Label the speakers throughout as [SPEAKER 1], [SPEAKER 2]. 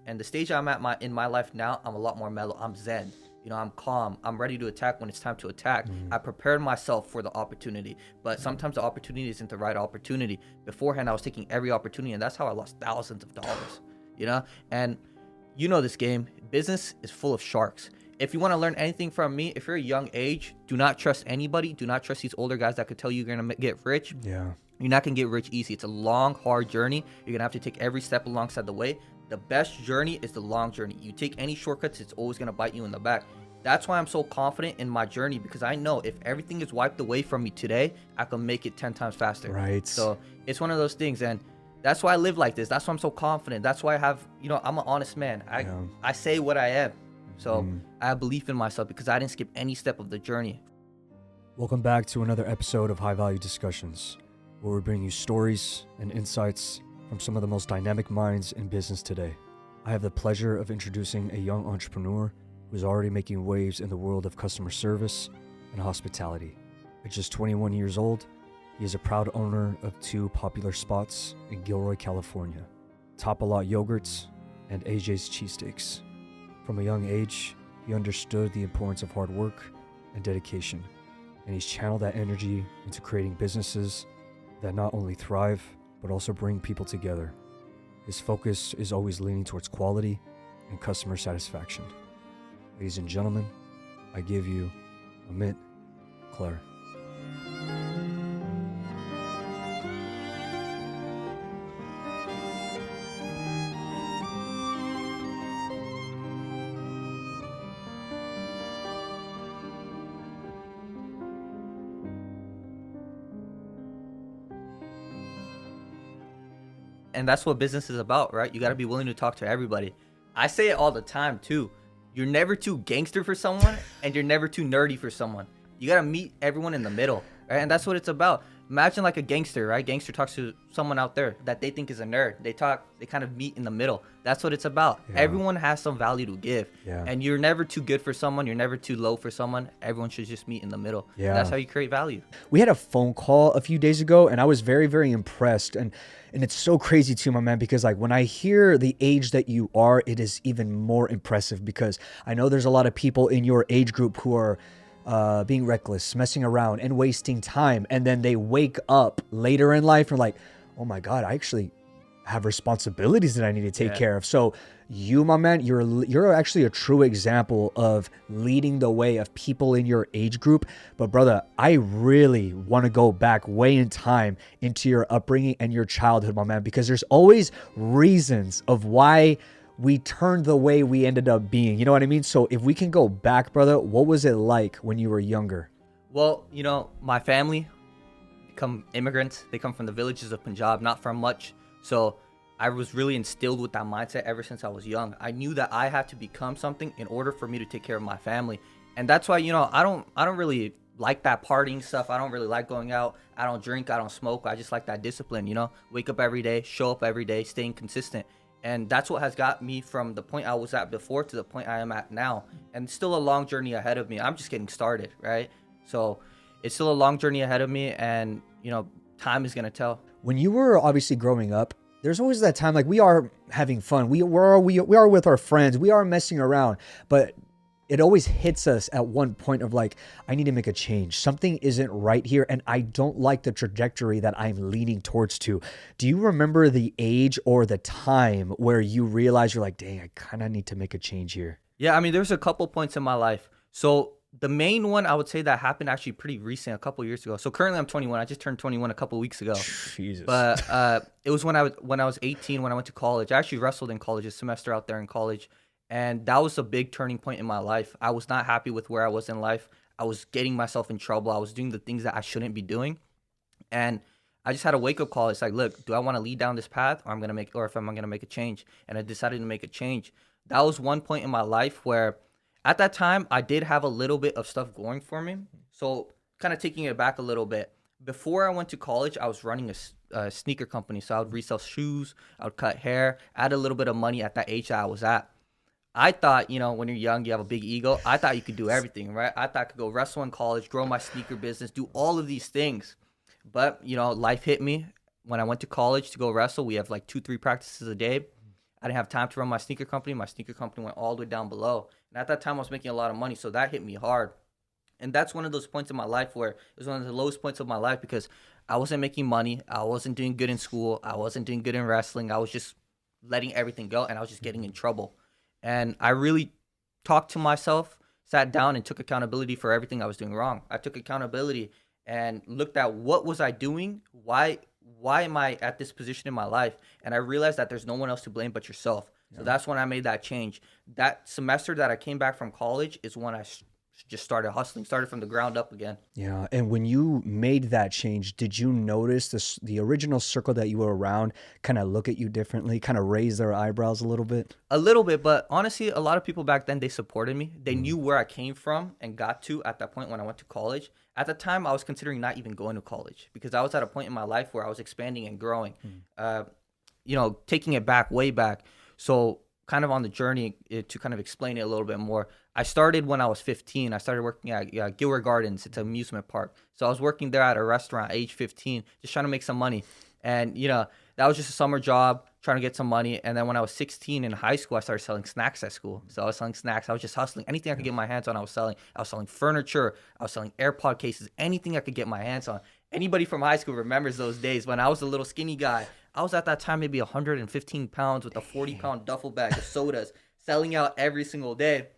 [SPEAKER 1] And the stage I'm at in my life now, I'm a lot more mellow. I'm zen. I'm calm. I'm ready to attack when it's time to attack. I prepared myself for the opportunity, but sometimes the opportunity isn't the right opportunity. Beforehand, I was taking every opportunity, and that's how I lost thousands of dollars, And this game, business is full of sharks. If you want to learn anything from me, if you're a young age, do not trust anybody. Do not trust these older guys that could tell you you're going to get rich.
[SPEAKER 2] Yeah.
[SPEAKER 1] You're not going to get rich easy. It's a long, hard journey. You're going to have to take every step alongside the way. The best journey is the long journey. You take any shortcuts, it's always going to bite you in the back. That's why I'm so confident in my journey, because I know if everything is wiped away from me today, I can make it 10 times faster.
[SPEAKER 2] Right.
[SPEAKER 1] So it's one of those things. And that's why I live like this. That's why I'm so confident. That's why I have, I'm an honest man. I say what I am. So I have belief in myself because I didn't skip any step of the journey.
[SPEAKER 2] Welcome back to another episode of High Value Discussions, where we bring you stories and insights from some of the most dynamic minds in business today. I have the pleasure of introducing a young entrepreneur who is already making waves in the world of customer service and hospitality. At just 21 years old, he is a proud owner of 2 popular spots in Gilroy, California, Top A Lot Yogurts and AJ's Cheesesteaks. From a young age, he understood the importance of hard work and dedication, and he's channeled that energy into creating businesses that not only thrive, but also bring people together. His focus is always leaning towards quality and customer satisfaction. Ladies and gentlemen, I give you Amit Klair.
[SPEAKER 1] And that's what business is about, right? You got to be willing to talk to everybody. I say it all the time too. You're never too gangster for someone and you're never too nerdy for someone. You got to meet everyone in the middle, right? And that's what it's about. Imagine like a gangster, right? Gangster talks to someone out there that they think is a nerd. They kind of meet in the middle. That's what it's about. Yeah. Everyone has some value to give. Yeah. And you're never too good for someone. You're never too low for someone. Everyone should just meet in the middle. Yeah. And that's how you create value.
[SPEAKER 2] We had a phone call a few days ago and I was very, very impressed. And it's so crazy too, my man, because like when I hear the age that you are, it is even more impressive because I know there's a lot of people in your age group who are being reckless, messing around and wasting time. And then they wake up later in life and are like, oh my God, I actually have responsibilities that I need to take care of. So you, my man, you're actually a true example of leading the way of people in your age group. But brother, I really want to go back way in time into your upbringing and your childhood, my man, because there's always reasons of why we turned the way we ended up being. You know what I mean? So if we can go back, brother, what was it like when you were younger?
[SPEAKER 1] Well, my family become immigrants. They come from the villages of Punjab, not from much. So I was really instilled with that mindset ever since I was young. I knew that I had to become something in order for me to take care of my family. And that's why, I don't really like that partying stuff. I don't really like going out. I don't drink. I don't smoke. I just like that discipline, wake up every day, show up every day, staying consistent. And that's what has got me from the point I was at before to the point I am at now. And still a long journey ahead of me. I'm just getting started, right? So it's still a long journey ahead of me. And, time is going to tell.
[SPEAKER 2] When you were obviously growing up, there's always that time, like we are having fun. We are with our friends. We are messing around. But it always hits us at one point of like, I need to make a change. Something isn't right here. And I don't like the trajectory that I'm leaning towards to. Do you remember the age or the time where you realize you're like, dang, I kind of need to make a change here?
[SPEAKER 1] Yeah, there's a couple points in my life. So the main one I would say that happened actually pretty recent, a couple years ago. So currently I'm 21. I just turned 21 a couple weeks ago.
[SPEAKER 2] Jesus.
[SPEAKER 1] But it was when I was 18 when I went to college. I actually wrestled in college, a semester out there in college. And that was a big turning point in my life. I was not happy with where I was in life. I was getting myself in trouble. I was doing the things that I shouldn't be doing. And I just had a wake-up call. It's like, look, do I want to lead down this path or if I'm going to make a change? And I decided to make a change. That was one point in my life where at that time, I did have a little bit of stuff going for me. So kind of taking it back a little bit. Before I went to college, I was running a sneaker company. So I would resell shoes. I would cut hair. I had a little bit of money at that age that I was at. I thought, when you're young, you have a big ego. I thought you could do everything, right? I thought I could go wrestle in college, grow my sneaker business, do all of these things. But, life hit me. When I went to college to go wrestle, we have like 2-3 practices a day. I didn't have time to run my sneaker company. My sneaker company went all the way down below. And at that time, I was making a lot of money. So that hit me hard. And that's one of those points in my life where it was one of the lowest points of my life because I wasn't making money. I wasn't doing good in school. I wasn't doing good in wrestling. I was just letting everything go, and I was just getting in trouble. And I really talked to myself, sat down, and took accountability for everything I was doing wrong. I took accountability and looked at what was I doing? Why am I at this position in my life? And I realized that there's no one else to blame but yourself. So that's when I made that change. That semester that I came back from college is when I just started hustling, started from the ground up again.
[SPEAKER 2] Yeah. And when you made that change, did you notice the original circle that you were around kind of look at you differently, kind of raise their eyebrows a little bit?
[SPEAKER 1] A little bit, but honestly, a lot of people back then, they supported me. They knew where I came from and got to at that point when I went to college. At the time, I was considering not even going to college because I was at a point in my life where I was expanding and growing, taking it back, way back. So kind of on the journey to kind of explain it a little bit more, I started when I was 15. I started working at Gilroy Gardens. It's an amusement park. So I was working there at a restaurant at age 15, just trying to make some money. And, that was just a summer job, trying to get some money. And then when I was 16 in high school, I started selling snacks at school. So I was selling snacks. I was just hustling. Anything I could get my hands on, I was selling. I was selling furniture. I was selling AirPod cases, anything I could get my hands on. Anybody from high school remembers those days when I was a little skinny guy. I was at that time maybe 115 pounds with a 40-pound duffel bag of sodas, selling out every single day.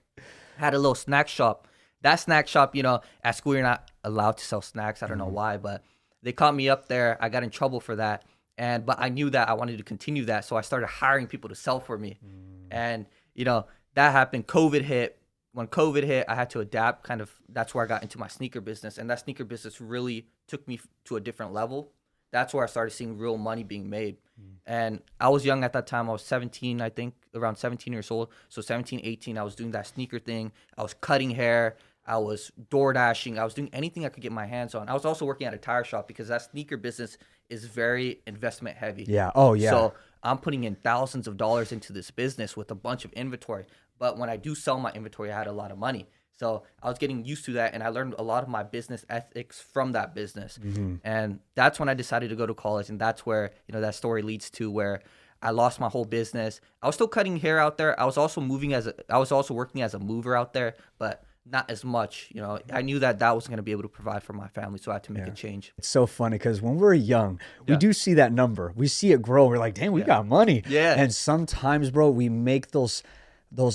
[SPEAKER 1] Had a little snack shop. That snack shop, at school you're not allowed to sell snacks. I don't know why, but they caught me up there. I got in trouble for that. But I knew that I wanted to continue that. So I started hiring people to sell for me. And, that happened. COVID hit. When COVID hit, I had to adapt. That's where I got into my sneaker business. And that sneaker business really took me to a different level. That's where I started seeing real money being made. And I was young at that time. I was 17, I think, around 17 years old. So 17, 18, I was doing that sneaker thing. I was cutting hair. I was door dashing. I was doing anything I could get my hands on. I was also working at a tire shop because that sneaker business is very investment heavy.
[SPEAKER 2] Yeah. Oh, yeah.
[SPEAKER 1] So I'm putting in thousands of dollars into this business with a bunch of inventory. But when I do sell my inventory, I had a lot of money. So I was getting used to that, and I learned a lot of my business ethics from that business. And that's when I decided to go to college, and that's where, that story leads to where I lost my whole business. I was still cutting hair out there. I was also working as a mover out there, but not as much. I knew that wasn't going to be able to provide for my family, so I had to make a change.
[SPEAKER 2] It's so funny because when we're young, we do see that number. We see it grow. We're like, damn, we got money.
[SPEAKER 1] Yeah.
[SPEAKER 2] And sometimes, bro, we make those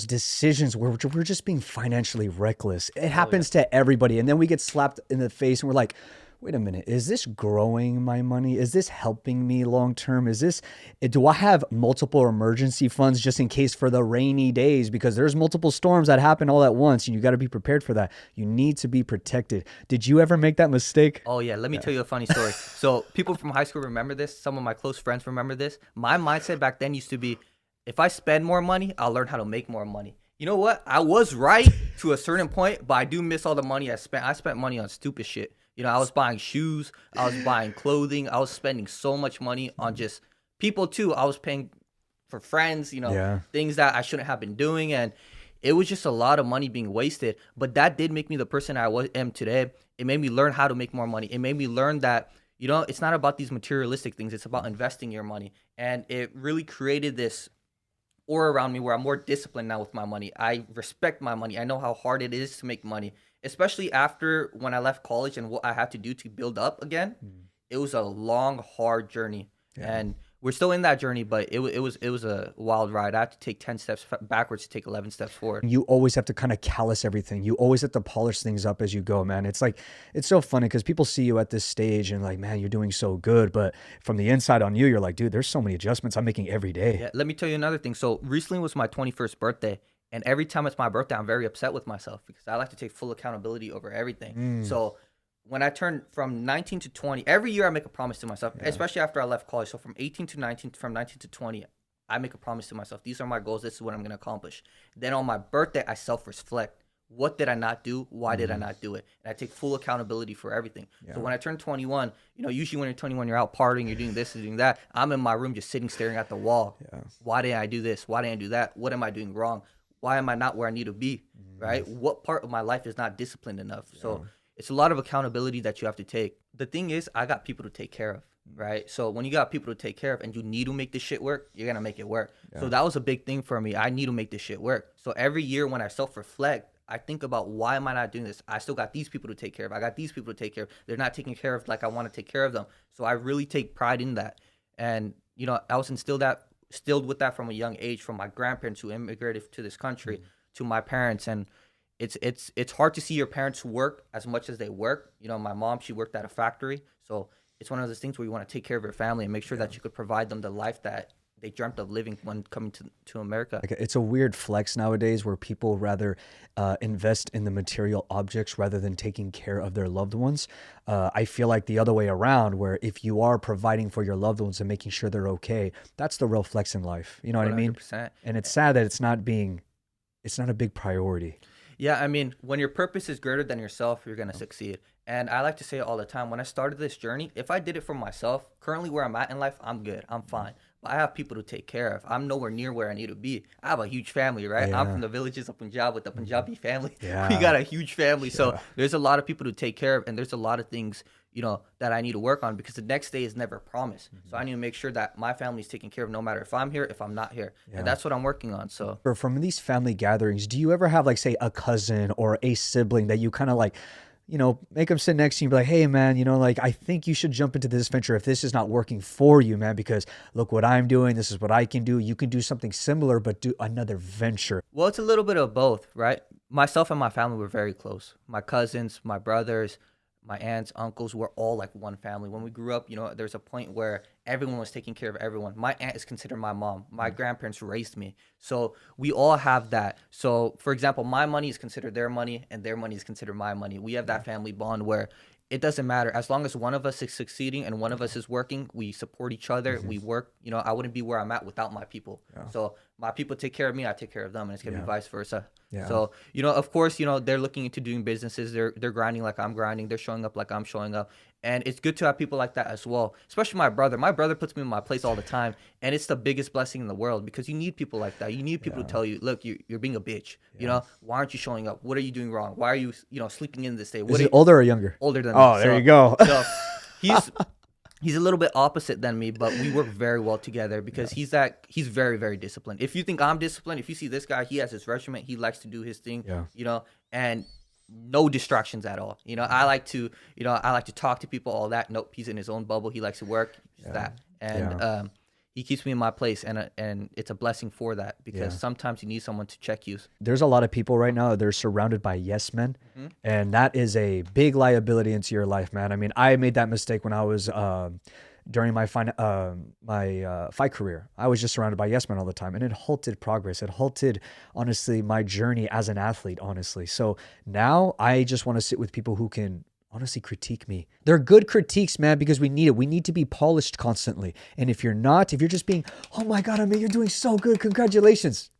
[SPEAKER 2] decisions where we're just being financially reckless. It happens to everybody. And then we get slapped in the face and we're like, wait a minute, is this growing my money? Is this helping me long term? Do I have multiple emergency funds just in case for the rainy days? Because there's multiple storms that happen all at once and you got to be prepared for that. You need to be protected. Did you ever make that mistake?
[SPEAKER 1] Oh yeah, let me tell you a funny story. So people from high school remember this. Some of my close friends remember this. My mindset back then used to be, if I spend more money, I'll learn how to make more money. You know what? I was right to a certain point, but I do miss all the money I spent. I spent money on stupid shit. I was buying shoes. I was buying clothing. I was spending so much money on just people too. I was paying for friends, things that I shouldn't have been doing. And it was just a lot of money being wasted. But that did make me the person I am today. It made me learn how to make more money. It made me learn that, it's not about these materialistic things. It's about investing your money. And it really created this aura around me where I'm more disciplined now with my money. I respect my money. I know how hard it is to make money, especially after when I left college and what I had to do to build up again. It was a long, hard journey. And we're still in that journey, but it was a wild ride. I had to take 10 steps backwards to take 11 steps forward.
[SPEAKER 2] You always have to kind of callous everything. You always have to polish things up as you go, man. It's so funny because people see you at this stage and like, man, you're doing so good. But from the inside on you, you're like, dude, there's so many adjustments I'm making every day.
[SPEAKER 1] Yeah, let me tell you another thing. So recently was my 21st birthday. And every time it's my birthday, I'm very upset with myself because I like to take full accountability over everything. So when I turned from 19 to 20, every year I make a promise to myself, especially after I left college. So from 18 to 19, from 19 to 20, I make a promise to myself. These are my goals. This is what I'm going to accomplish. Then on my birthday, I self-reflect. What did I not do? Why did I not do it? And I take full accountability for everything. So when I turn 21, usually when you're 21, you're out partying, you're doing this, you're doing that. I'm in my room just sitting, staring at the wall. Why didn't I do this? Why didn't I do that? What am I doing wrong? Why am I not where I need to be? Right? What part of my life is not disciplined enough? So it's a lot of accountability that you have to take. The thing is, I got people to take care of. right? So when you got people to take care of and you need to make this shit work, you're gonna make it work.
[SPEAKER 2] Yeah.
[SPEAKER 1] So that was a big thing for me. I need to make this shit work. So every year when I self-reflect, I think about, why am I not doing this? I still got these people to take care of. I got these people to take care of. They're not taking care of like I want to take care of them. So I really take pride in that. And I was instilled with that from a young age, from my grandparents who immigrated to this country, to my parents. And it's hard to see your parents work as much as they work. My mom, she worked at a factory, so it's one of those things where you want to take care of your family and make sure that you could provide them the life that they dreamt of living when coming to America.
[SPEAKER 2] Like, it's a weird flex nowadays where people rather invest in the material objects rather than taking care of their loved ones. I feel like the other way around, where if you are providing for your loved ones and making sure they're okay, that's the real flex in life. You know what I mean?
[SPEAKER 1] 100%.
[SPEAKER 2] And it's sad that it's not a big priority.
[SPEAKER 1] Yeah, I mean, when your purpose is greater than yourself, you're going to succeed. And I like to say it all the time. When I started this journey, if I did it for myself, currently where I'm at in life, I'm good. I'm fine. But I have people to take care of. I'm nowhere near where I need to be. I have a huge family, right?
[SPEAKER 2] Yeah.
[SPEAKER 1] I'm from the villages of Punjab with the Punjabi family.
[SPEAKER 2] Yeah.
[SPEAKER 1] We got a huge family.
[SPEAKER 2] Yeah.
[SPEAKER 1] So there's a lot of people to take care of. And there's a lot of things, that I need to work on, because the next day is never promised. So I need to make sure that my family is taken care of, no matter if I'm here, if I'm not here.
[SPEAKER 2] Yeah.
[SPEAKER 1] And that's what I'm working on. So
[SPEAKER 2] From these family gatherings, do you ever have, like, say, a cousin or a sibling that you kind of like, make them sit next to you and be like, hey, man, like, I think you should jump into this venture if this is not working for you, man, because look what I'm doing. This is what I can do. You can do something similar, but do another venture.
[SPEAKER 1] Well, it's a little bit of both, right? Myself and my family were very close. My cousins, my brothers, my aunts, uncles were all like one family. When we grew up, there's a point where everyone was taking care of everyone. My aunt is considered my mom. My grandparents raised me. So we all have that. So, for example, my money is considered their money and their money is considered my money. We have that family bond where it doesn't matter. As long as one of us is succeeding and one of us is working, we support each other. We work. I wouldn't be where I'm at without my people.
[SPEAKER 2] Yeah.
[SPEAKER 1] So my people take care of me, I take care of them, and it's going to be vice versa.
[SPEAKER 2] Yeah.
[SPEAKER 1] So, of course, they're looking into doing businesses. They're grinding like I'm grinding. They're showing up like I'm showing up. And it's good to have people like that as well, especially my brother. My brother puts me in my place all the time, and it's the biggest blessing in the world, because you need people like that. You need people to tell you, look, you're being a bitch. Why aren't you showing up? What are you doing wrong? Why are you, sleeping in this day?
[SPEAKER 2] Is he older or younger?
[SPEAKER 1] Older than me.
[SPEAKER 2] Oh, there you go.
[SPEAKER 1] So he's a little bit opposite than me, but we work very well together, because he's very, very disciplined. If you think I'm disciplined, if you see this guy, he has his regiment, he likes to do his thing, and no distractions at all. I like to talk to people, all that. Nope, he's in his own bubble. He likes to work, that. And he keeps me in my place, and it's a blessing for that, because sometimes you need someone to check you.
[SPEAKER 2] There's a lot of people right now, they're surrounded by yes men, and that is a big liability into your life, man. I mean, I made that mistake when I was during my fight career. I was just surrounded by yes men all the time, and it halted progress. It halted, honestly, my journey as an athlete, honestly. So now I just want to sit with people who can honestly critique me. They're good critiques, man, because we need it. We need to be polished constantly. And if you're just being, oh my God, you're doing so good, congratulations.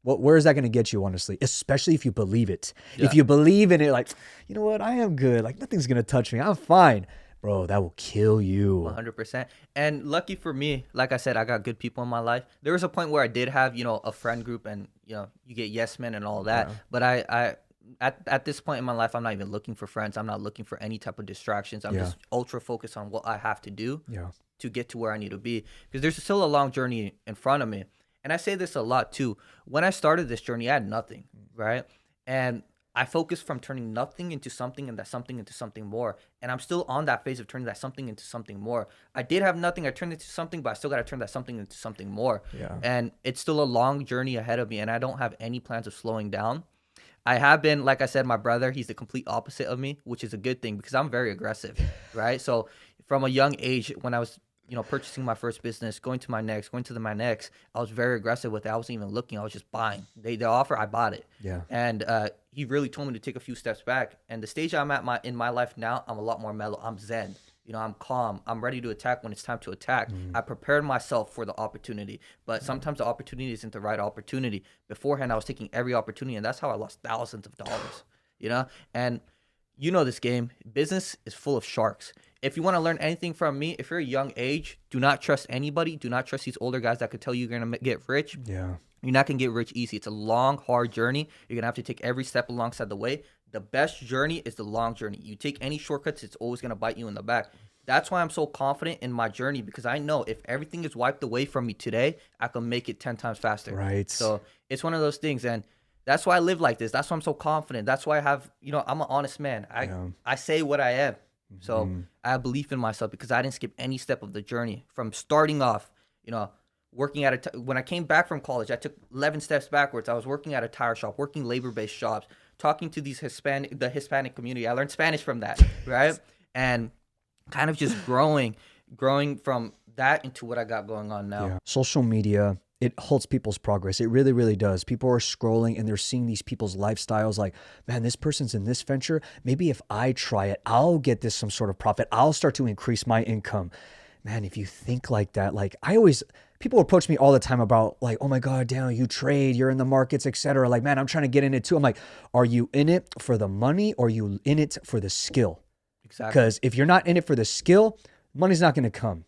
[SPEAKER 2] Well, where is that going to get you, honestly? Especially if you believe it.
[SPEAKER 1] Yeah.
[SPEAKER 2] If you believe in it, like, you know what, I am good. Like, nothing's going to touch me. I'm fine. Bro, that will kill you.
[SPEAKER 1] 100%. And lucky for me, like I said, I got good people in my life. There was a point where I did have, a friend group, and, you get yes men and all that. Yeah. But I at this point in my life, I'm not even looking for friends. I'm not looking for any type of distractions. I'm just ultra focused on what I have to do to get to where I need to be, because there's still a long journey in front of me. And I say this a lot too. When I started this journey, I had nothing, right? And I focused from turning nothing into something, and that something into something more. And I'm still on that phase of turning that something into something more. I did have nothing. I turned it into something, but I still got to turn that something into something more. Yeah. And it's still a long journey ahead of me, and I don't have any plans of slowing down. I have been, like I said, my brother, he's the complete opposite of me, which is a good thing, because I'm very aggressive, right? So from a young age, when I was, purchasing my first business, going to my next, I was very aggressive with it. I wasn't even looking. I was just buying. They offer, I bought it. Yeah. And he really told me to take a few steps back. And the stage I'm at in my life now, I'm a lot more mellow. I'm zen. I'm calm. I'm ready to attack when it's time to attack. I prepared myself for the opportunity, but sometimes the opportunity isn't the right opportunity. Beforehand, I was taking every opportunity, and that's how I lost thousands of dollars, And this game, business is full of sharks. If you want to learn anything from me, if you're a young age, do not trust anybody. Do not trust these older guys that could tell you you're going to get rich. Yeah. You're not going to get rich easy. It's a long, hard journey. You're going to have to take every step alongside the way. The best journey is the long journey. You take any shortcuts, it's always going to bite you in the back. That's why I'm so confident in my journey, because I know if everything is wiped away from me today, I can make it 10 times faster.
[SPEAKER 2] Right.
[SPEAKER 1] So it's one of those things. And that's why I live like this. That's why I'm so confident. That's why I have, I'm an honest man. I say what I am. So I have belief in myself because I didn't skip any step of the journey from starting off, working at when I came back from college, I took 11 steps backwards. I was working at a tire shop, working labor-based jobs, talking to the Hispanic community. I learned Spanish from that, right? And kind of just growing from that into what I got going on now.
[SPEAKER 2] Yeah. Social media, it halts people's progress. It really, really does. People are scrolling and they're seeing these people's lifestyles like, man, this person's in this venture. Maybe if I try it, I'll get this some sort of profit. I'll start to increase my income. Man, if you think like that, like people approach me all the time about like, oh my God, Daniel, you trade, you're in the markets, etc. Like, man, I'm trying to get in it too. I'm like, are you in it for the money or are you in it for the skill?
[SPEAKER 1] Exactly.
[SPEAKER 2] Because if you're not in it for the skill, money's not going to come.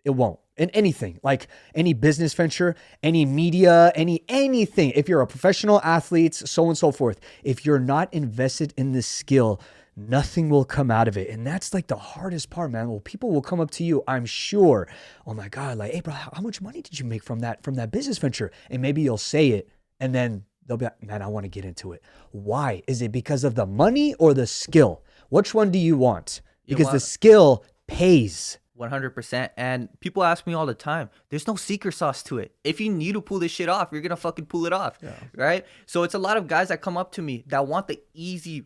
[SPEAKER 2] It won't. In anything, like any business venture, any media, anything. If you're a professional athlete, so on and so forth, if you're not invested in the skill, nothing will come out of it. And that's like the hardest part, man. Well, people will come up to you, I'm sure. Oh my God, like, hey bro, how much money did you make from that business venture? And maybe you'll say it and then they'll be like, man, I want to get into it. Why? Is it because of the money or the skill? Which one do you want? Because the skill pays.
[SPEAKER 1] 100%. And people ask me all the time, there's no secret sauce to it. If you need to pull this shit off, you're going to fucking pull it off. Yeah. Right? So it's a lot of guys that come up to me that want the easy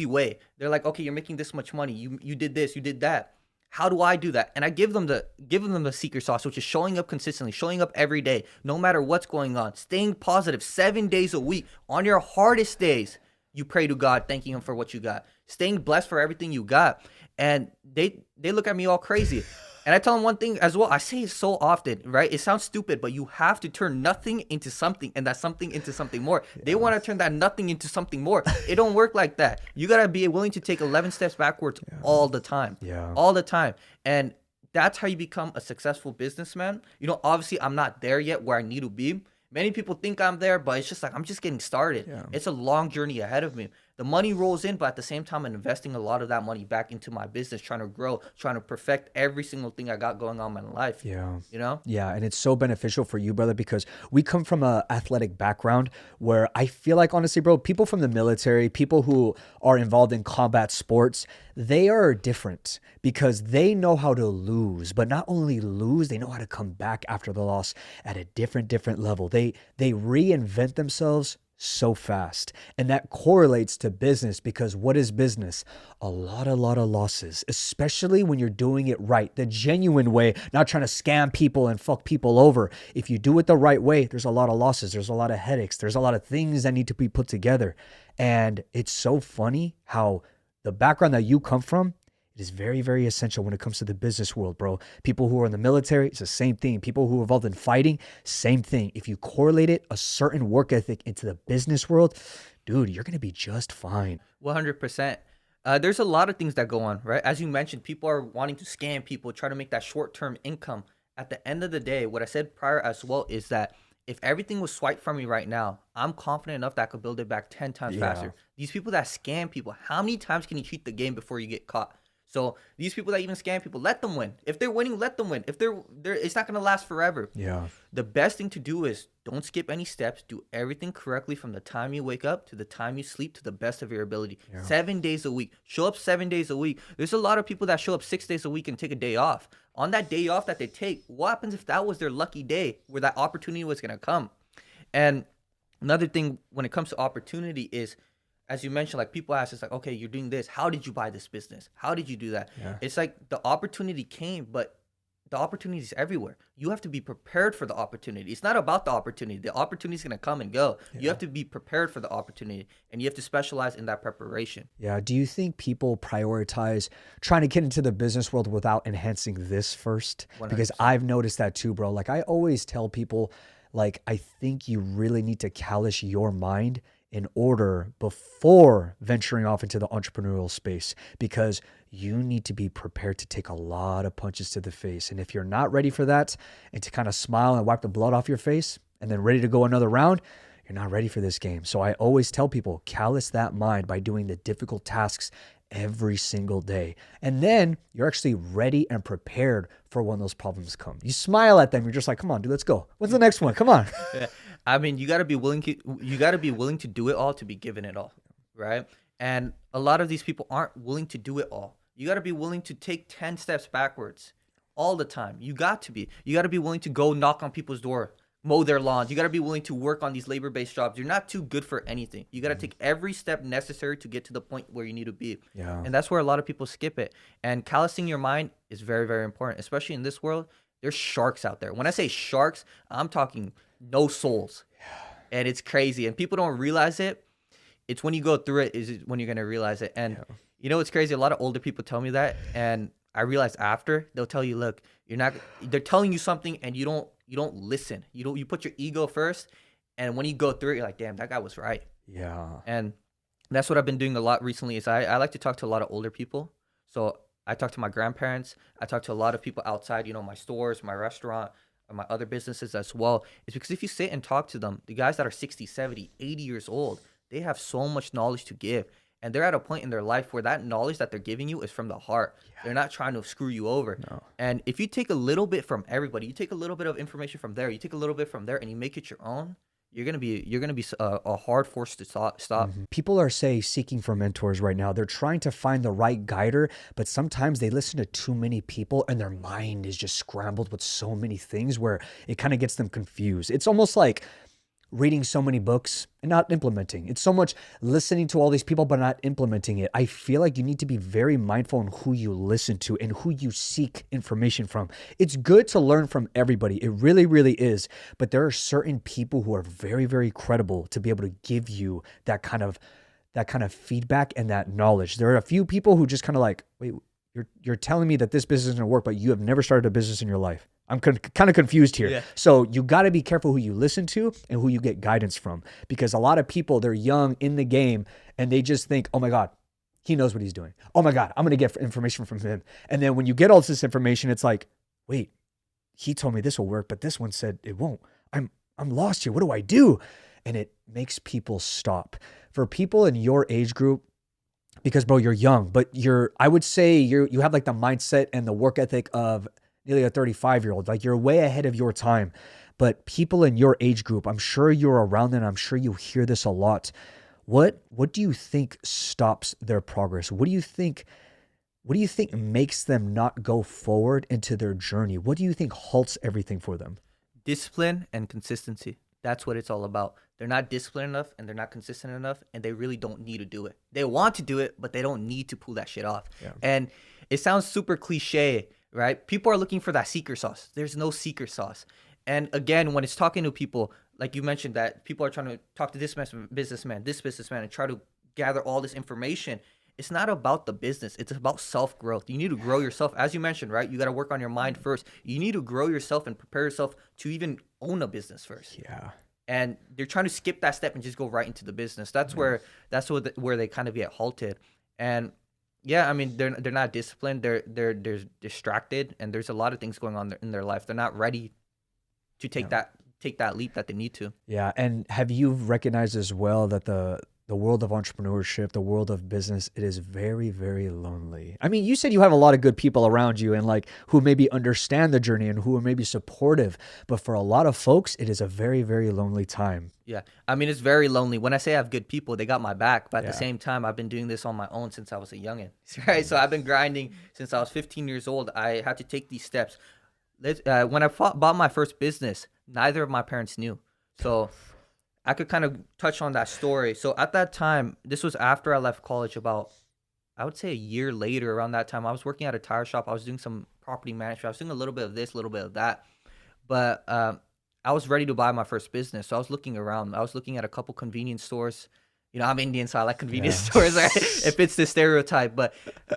[SPEAKER 1] way. They're like, okay, you're making this much money. You did this, you did that. How do I do that? And I give them the secret sauce, which is showing up consistently, showing up every day, no matter what's going on, staying positive 7 days a week. On your hardest days, you pray to God, thanking him for what you got, staying blessed for everything you got. And they look at me all crazy. And I tell them one thing as well. I say it so often, right? It sounds stupid, but you have to turn nothing into something and that something into something more. Yes. They want to turn that nothing into something more. It don't work like that. You got to be willing to take 11 steps backwards all the time. Yeah. All the time. And that's how you become a successful businessman. Obviously I'm not there yet where I need to be. Many people think I'm there, but it's just like I'm just getting started. Yeah. It's a long journey ahead of me. The money rolls in, but at the same time, I'm investing a lot of that money back into my business, trying to grow, trying to perfect every single thing I got going on in my life. Yeah.
[SPEAKER 2] Yeah. And it's so beneficial for you, brother, because we come from an athletic background where I feel like, honestly, bro, people from the military, people who are involved in combat sports, they are different because they know how to lose, but not only lose, they know how to come back after the loss at a different level. They reinvent themselves so fast. And that correlates to business because what is business? A lot of losses, especially when you're doing it right, the genuine way, not trying to scam people and fuck people over. If you do it the right way, there's a lot of losses. There's a lot of headaches. There's a lot of things that need to be put together. And it's so funny how the background that you come from, it is very, very essential when it comes to the business world, bro. People who are in the military, it's the same thing. People who are involved in fighting, same thing. If you correlate it, a certain work ethic into the business world, dude, you're going to be just fine.
[SPEAKER 1] 100%. There's a lot of things that go on, right? As you mentioned, people are wanting to scam people, try to make that short-term income. At the end of the day, what I said prior as well is that if everything was swiped from me right now, I'm confident enough that I could build it back 10 times faster. These people that scam people, how many times can you cheat the game before you get caught? So these people that even scam people, let them win. If they're winning, let them win. If they're it's not going to last forever. Yeah. The best thing to do is don't skip any steps. Do everything correctly from the time you wake up to the time you sleep to the best of your ability. Yeah. 7 days a week. Show up 7 days a week. There's a lot of people that show up 6 days a week and take a day off. On that day off that they take, what happens if that was their lucky day where that opportunity was going to come? And another thing when it comes to opportunity is, as you mentioned, like people ask, it's like, okay, you're doing this. How did you buy this business? How did you do that? Yeah. It's like the opportunity came, but the opportunity is everywhere. You have to be prepared for the opportunity. It's not about the opportunity. The opportunity is going to come and go. Yeah. You have to be prepared for the opportunity, and you have to specialize in that preparation.
[SPEAKER 2] Yeah. Do you think people prioritize trying to get into the business world without enhancing this first? 100%. Because I've noticed that too, bro. Like I always tell people, like, I think you really need to callous your mind in order before venturing off into the entrepreneurial space, because you need to be prepared to take a lot of punches to the face. And if you're not ready for that and to kind of smile and wipe the blood off your face and then ready to go another round, you're not ready for this game. So I always tell people, callous that mind by doing the difficult tasks every single day. And then you're actually ready and prepared for when those problems come. You smile at them. You're just like, come on, dude, let's go. When's the next one? Come on.
[SPEAKER 1] Yeah. I mean, you got to be willing. You got to be willing to do it all to be given it all, right? And a lot of these people aren't willing to do it all. You got to be willing to take 10 steps backwards all the time. You got to be. You got to be willing to go knock on people's door, mow their lawns. You got to be willing to work on these labor-based jobs. You're not too good for anything. You got to take every step necessary to get to the point where you need to be.
[SPEAKER 2] Yeah.
[SPEAKER 1] And that's where a lot of people skip it. And callousing your mind is very, very important, especially in this world. There's sharks out there. When I say sharks, I'm talking no souls. And it's crazy. And people don't realize it. It's when you go through it is when you're going to realize it. And you know, it's crazy. A lot of older people tell me that. And I realized after, they'll tell you, look, they're telling you something and you don't listen. You put your ego first. And when you go through it, you're like, damn, that guy was right.
[SPEAKER 2] Yeah.
[SPEAKER 1] And that's what I've been doing a lot recently is I like to talk to a lot of older people. So I talk to my grandparents. I talk to a lot of people outside, you know, my stores, my restaurant, and my other businesses as well. It's because if you sit and talk to them, the guys that are 60, 70, 80 years old, they have so much knowledge to give. And they're at a point in their life where that knowledge that they're giving you is from the heart. Yeah. They're not trying to screw you over. No. And if you take a little bit from everybody, you take a little bit of information from there, you take a little bit from there, and you make it your own, you're gonna be a hard force to stop.
[SPEAKER 2] Mm-hmm. People are seeking for mentors right now. They're trying to find the right guider, but sometimes they listen to too many people and their mind is just scrambled with so many things where it kind of gets them confused. It's almost like reading so many books and not implementing. It's so much listening to all these people but not implementing it. I feel like you need to be very mindful on who you listen to and who you seek information from. It's good to learn from everybody. It really, really is. But there are certain people who are very, very credible to be able to give you that kind of feedback and that knowledge. There are a few people who just kind of like, wait, you're telling me that this business is going to work, but you have never started a business in your life. I'm kind of confused here. Yeah. So you got to be careful who you listen to and who you get guidance from, because a lot of people, they're young in the game and they just think, oh my God, he knows what he's doing. Oh my God, I'm going to get information from him. And then when you get all this information, it's like, wait, he told me this will work, but this one said it won't. I'm lost here. What do I do? And it makes people stop. For people in your age group, because bro, you're young, but I would say you have like the mindset and the work ethic of nearly a 35-year-old. Like you're way ahead of your time. But people in your age group, I'm sure you're around and I'm sure you hear this a lot. What do you think stops their progress? What do you think makes them not go forward into their journey? What do you think halts everything for them?
[SPEAKER 1] Discipline and consistency. That's what it's all about. They're not disciplined enough and they're not consistent enough and they really don't need to do it. They want to do it, but they don't need to pull that shit off. Yeah. And it sounds super cliche, right? People are looking for that secret sauce. There's no secret sauce. And again, when it's talking to people, like you mentioned that people are trying to talk to this businessman, and try to gather all this information. It's not about the business. It's about self-growth. You need to grow yourself. As you mentioned, right? You got to work on your mind first. You need to grow yourself and prepare yourself to even own a business first.
[SPEAKER 2] Yeah.
[SPEAKER 1] And they're trying to skip that step and just go right into the business. That's where they kind of get halted. And yeah, I mean, they're not disciplined. They're distracted, and there's a lot of things going on in their life. They're not ready to take that leap that they need to.
[SPEAKER 2] Yeah, and have you recognized as well that the world of entrepreneurship, the world of business, it is very, very lonely. I mean, you said you have a lot of good people around you and like who maybe understand the journey and who are maybe supportive, but for a lot of folks, it is a very, very lonely time.
[SPEAKER 1] Yeah, I mean, it's very lonely. When I say I have good people, they got my back, but at the same time, I've been doing this on my own since I was a youngin', right? So I've been grinding since I was 15 years old. I had to take these steps. When I bought my first business, neither of my parents knew. So I could kind of touch on that story. So at that time, this was after I left college, about, I would say a year later around that time, I was working at a tire shop. I was doing some property management. I was doing a little bit of this, a little bit of that. But I was ready to buy my first business. So I was looking around. I was looking at a couple convenience stores. You know, I'm Indian, so I like convenience stores. Right? It fits the stereotype. But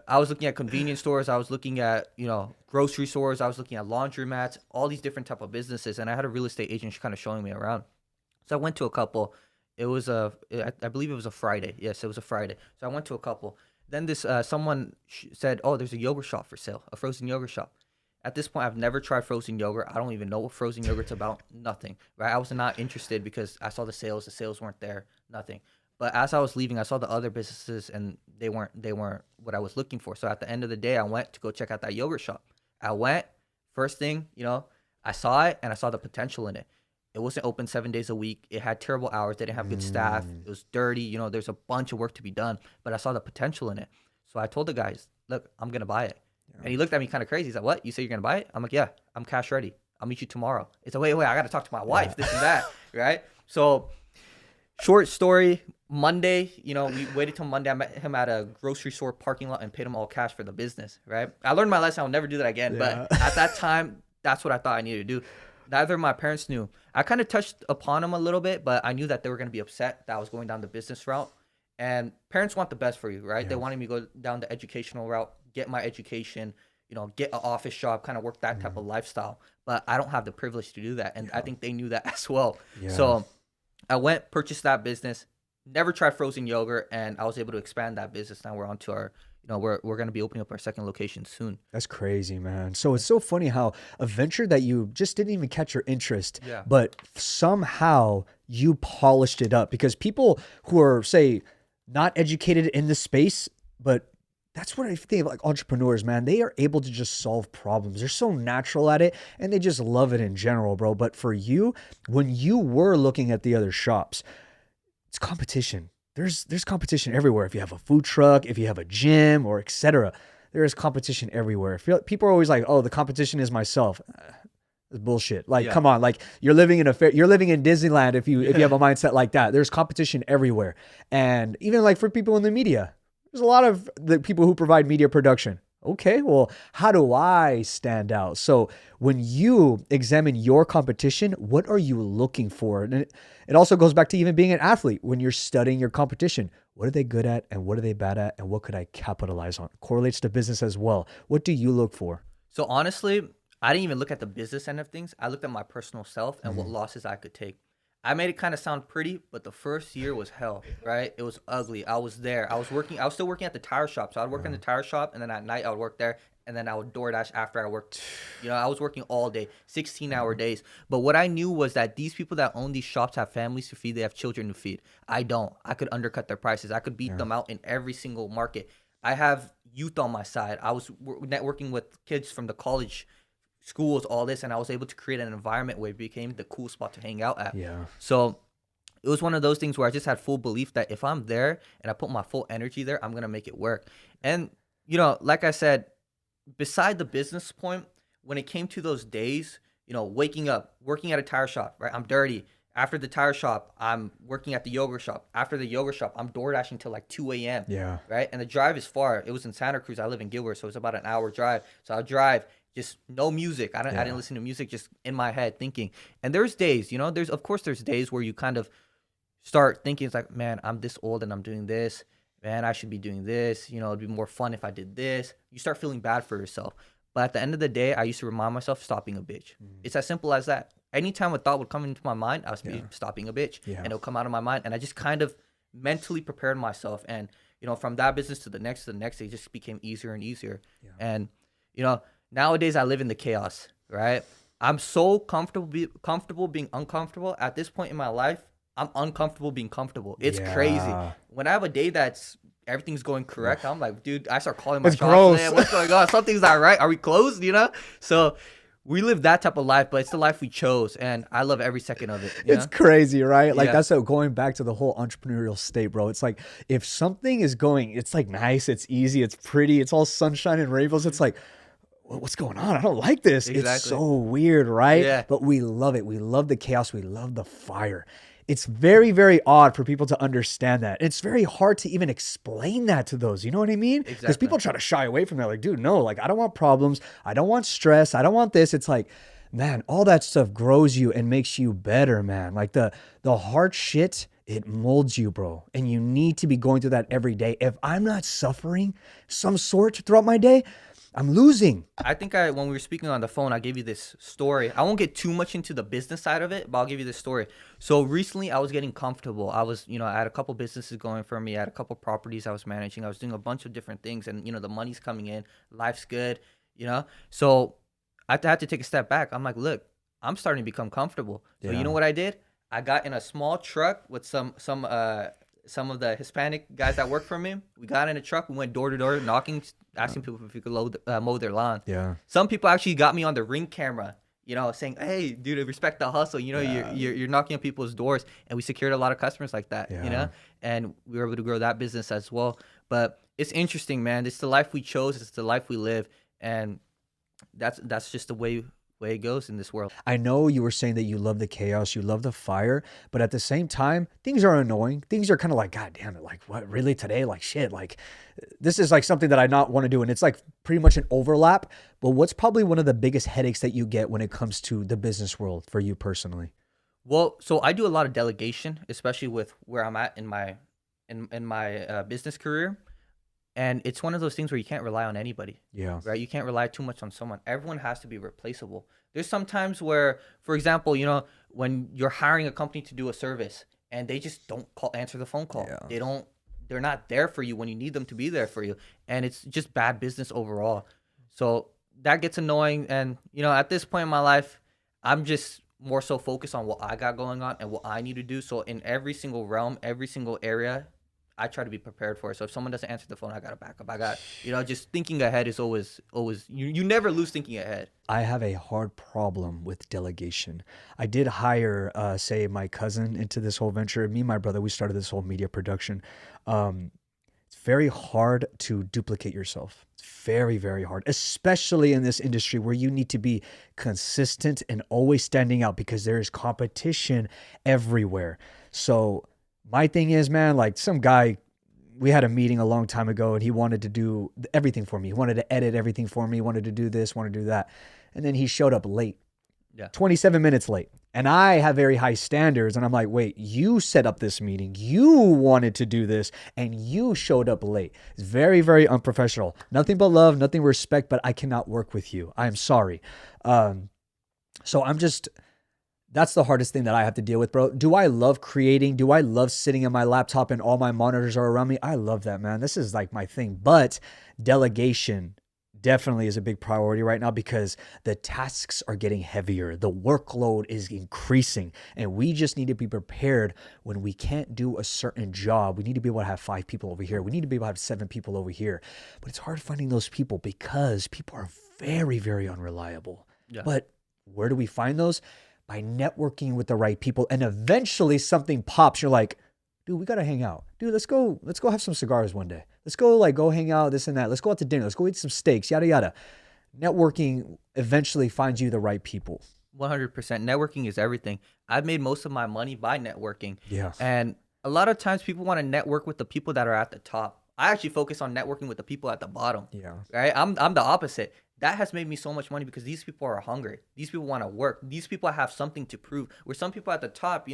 [SPEAKER 1] I was looking at convenience stores. I was looking at, grocery stores. I was looking at laundromats, all these different type of businesses. And I had a real estate agent kind of showing me around. So I went to a couple. It was I believe it was a Friday. Yes, it was a Friday. So I went to a couple. Then this someone said, "Oh, there's a yogurt shop for sale, a frozen yogurt shop." At this point, I've never tried frozen yogurt. I don't even know what frozen yogurt's about. Nothing. Right? I was not interested because I saw the sales. The sales weren't there. Nothing. But as I was leaving, I saw the other businesses, and they weren't what I was looking for. So at the end of the day, I went to go check out that yogurt shop. I went first thing, I saw it and I saw the potential in it. It wasn't open 7 days a week. It had terrible hours. They didn't have good staff.
[SPEAKER 2] Mm.
[SPEAKER 1] It was dirty. There's a bunch of work to be done. But I saw the potential in it. So I told the guys, look, I'm gonna buy it.
[SPEAKER 2] Yeah.
[SPEAKER 1] And he looked at me kind of crazy. He's like, what? You say you're gonna buy it? I'm like, yeah, I'm cash ready. I'll meet you tomorrow. It's like, wait, I gotta talk to my wife, this and that, right? So short story, Monday, we waited till Monday. I met him at a grocery store parking lot and paid him all cash for the business, right? I learned my lesson. I'll never do that again.
[SPEAKER 2] Yeah.
[SPEAKER 1] But at that time, that's what I thought I needed to do. Neither of my parents knew. I kind of touched upon them a little bit, but I knew that they were going to be upset that I was going down the business route. And parents want the best for you, right?
[SPEAKER 2] Yeah.
[SPEAKER 1] They wanted me to go down the educational route, get my education, get an office job, kind of work that type of lifestyle. But I don't have the privilege to do that. And I think they knew that as well.
[SPEAKER 2] Yeah.
[SPEAKER 1] So I went, purchased that business, never tried frozen yogurt, and I was able to expand that business. Now we're on to our, we're going to be opening up our second location soon.
[SPEAKER 2] That's crazy, man. So it's so funny how a venture that you just didn't even catch your interest,
[SPEAKER 1] Yeah.
[SPEAKER 2] but somehow you polished it up, because people who are, say, not educated in the space, but that's what I think of, like entrepreneurs, man. They are able to just solve problems. They're so natural at it, and they just love it in general, bro. But for you, when you were looking at the other shops, it's competition. There's competition everywhere. If you have a food truck, if you have a gym, or etc., there is competition everywhere. People are always like, "Oh, the competition is myself." That's bullshit. Like,
[SPEAKER 1] Yeah.
[SPEAKER 2] come on. Like, you're living in Disneyland if you have a mindset like that. There's competition everywhere, and even like for people in the media, there's a lot of the people who provide media production. Okay, well, how do I stand out? So when you examine your competition, what are you looking for? And it also goes back to even being an athlete. When you're studying your competition, what are they good at and what are they bad at and what could I capitalize on? Correlates to business as well. What do you look for?
[SPEAKER 1] So honestly, I didn't even look at the business end of things. I looked at my personal self and what losses I could take. I made it kind of sound pretty, but the first year was hell, right? It was ugly. I was there. I was still working at the tire shop. So I'd work in the tire shop, and then at night I would work there, and then I would DoorDash after I worked. I was working all day, 16-hour days. But what I knew was that these people that own these shops have families to feed. They have children to feed. I don't. I could undercut their prices. I could beat them out in every single market. I have youth on my side. I was networking with kids from the college schools, all this, and I was able to create an environment where it became the cool spot to hang out at.
[SPEAKER 2] Yeah.
[SPEAKER 1] So it was one of those things where I just had full belief that if I'm there and I put my full energy there, I'm gonna make it work. And like I said, beside the business point, when it came to those days, waking up, working at a tire shop, right? I'm dirty. After the tire shop, I'm working at the yogurt shop. After the yogurt shop, I'm door dashing till like 2 a.m.
[SPEAKER 2] Yeah.
[SPEAKER 1] Right? And the drive is far. It was in Santa Cruz. I live in Gilroy, so it's about an hour drive. So I'll drive, just no music. I didn't listen to music, just in my head thinking. And there's days, there's days where you kind of start thinking, it's like, man, I'm this old and I'm doing this. Man, I should be doing this. It'd be more fun if I did this. You start feeling bad for yourself. But at the end of the day, I used to remind myself, stop being a bitch. It's as simple as that. Anytime a thought would come into my mind, I was stopping a bitch.
[SPEAKER 2] Yeah.
[SPEAKER 1] And it'll come out of my mind. And I just kind of mentally prepared myself. And, from that business to the next, it just became easier and easier. Yeah. And, nowadays I live in the chaos, right? I'm so comfortable being uncomfortable. At this point in my life, I'm uncomfortable being comfortable. It's crazy. When I have a day that's everything's going correct, I'm like, dude, I start calling my shots. Man, what's going on? Something's not right. Are we closed? So we live that type of life, but it's the life we chose, and I love every second of it.
[SPEAKER 2] It's crazy, right? Like,
[SPEAKER 1] Yeah.
[SPEAKER 2] that's going back to the whole entrepreneurial state, bro. It's like, if something is going, it's like nice, it's easy, it's pretty, it's all sunshine and rainbows. It's like, what's going on? I don't like this.
[SPEAKER 1] Exactly.
[SPEAKER 2] It's so weird, right?
[SPEAKER 1] Yeah.
[SPEAKER 2] But we love it. We love the chaos. We love the fire. It's very, very odd for people to understand that. It's very hard to even explain that to those. You know what I mean? Because
[SPEAKER 1] Exactly.
[SPEAKER 2] people try to shy away from that. Like, dude, no, like, I don't want problems. I don't want stress. I don't want this. It's like, man, all that stuff grows you and makes you better, man. Like the hard shit, it molds you, bro. And you need to be going through that every day. If I'm not suffering some sort throughout my day, I'm losing.
[SPEAKER 1] I think when we were speaking on the phone, I gave you this story. I won't get too much into the business side of it, but I'll give you this story. So recently I was getting comfortable. I was, I had a couple businesses going for me. I had a couple properties I was managing. I was doing a bunch of different things, and, the money's coming in. Life's good, So I had to take a step back. I'm like, look, I'm starting to become comfortable. So
[SPEAKER 2] Yeah.
[SPEAKER 1] you know what I did? I got in a small truck with some some of the Hispanic guys that work for me. We got in a truck. We went door to door, knocking, asking people if we could mow their lawn.
[SPEAKER 2] Yeah.
[SPEAKER 1] Some people actually got me on the Ring camera, saying, "Hey, dude, respect the hustle. You're knocking on people's doors." And we secured a lot of customers like that.
[SPEAKER 2] Yeah.
[SPEAKER 1] And we were able to grow that business as well. But it's interesting, man. It's the life we chose. It's the life we live, and that's just the way it goes in this world.
[SPEAKER 2] I know you were saying that you love the chaos, you love the fire, but at the same time, things are annoying. Things are kind of like, God damn it, like what really today? Like shit, like this is like something that I not want to do. And it's like pretty much an overlap. But what's probably one of the biggest headaches that you get when it comes to the business world for you personally?
[SPEAKER 1] Well, so I do a lot of delegation, especially with where I'm at in my business career. And it's one of those things where you can't rely on anybody.
[SPEAKER 2] Yeah.
[SPEAKER 1] Right? You can't rely too much on someone. Everyone has to be replaceable. There's some times where, for example, when you're hiring a company to do a service and they just don't answer the phone call.
[SPEAKER 2] Yeah.
[SPEAKER 1] They're not there for you when you need them to be there for you. And it's just bad business overall. So that gets annoying. And, at this point in my life, I'm just more so focused on what I got going on and what I need to do. So in every single realm, every single area, I try to be prepared for it. So if someone doesn't answer the phone, I got to back up. I got, just thinking ahead is always, you never lose thinking ahead.
[SPEAKER 2] I have a hard problem with delegation. I did hire, say, my cousin into this whole venture. Me and my brother, we started this whole media production. It's very hard to duplicate yourself. It's very, very hard, especially in this industry where you need to be consistent and always standing out because there is competition everywhere. So my thing is, man, like some guy, we had a meeting a long time ago and he wanted to do everything for me. He wanted to edit everything for me, wanted to do this, wanted to do that. And then he showed up late, 27 minutes late. And I have very high standards. And I'm like, wait, you set up this meeting. You wanted to do this and you showed up late. It's very, very unprofessional. Nothing but love, nothing but respect, but I cannot work with you. I'm sorry. So that's the hardest thing that I have to deal with, bro. Do I love creating? Do I love sitting at my laptop and all my monitors are around me? I love that, man. This is like my thing. But delegation definitely is a big priority right now because the tasks are getting heavier. The workload is increasing. And we just need to be prepared when we can't do a certain job. We need to be able to have 5 people over here. We need to be able to have 7 people over here. But it's hard finding those people because people are very, very unreliable. Yeah. But where do we find those? By networking with the right people, and eventually something pops. You're like, dude, we gotta hang out. Dude, let's go have some cigars one day. Let's go hang out, this and that. Let's go out to dinner. Let's go eat some steaks, yada, yada. Networking eventually finds you the right people.
[SPEAKER 1] 100%. Networking is everything. I've made most of my money by networking.
[SPEAKER 2] Yeah.
[SPEAKER 1] And a lot of times people want to network with the people that are at the top. I actually focus on networking with the people at the bottom.
[SPEAKER 2] Yeah.
[SPEAKER 1] Right? I'm the opposite. That has made me so much money because these people are hungry. These people want to work. These people have something to prove. Where some people at the top,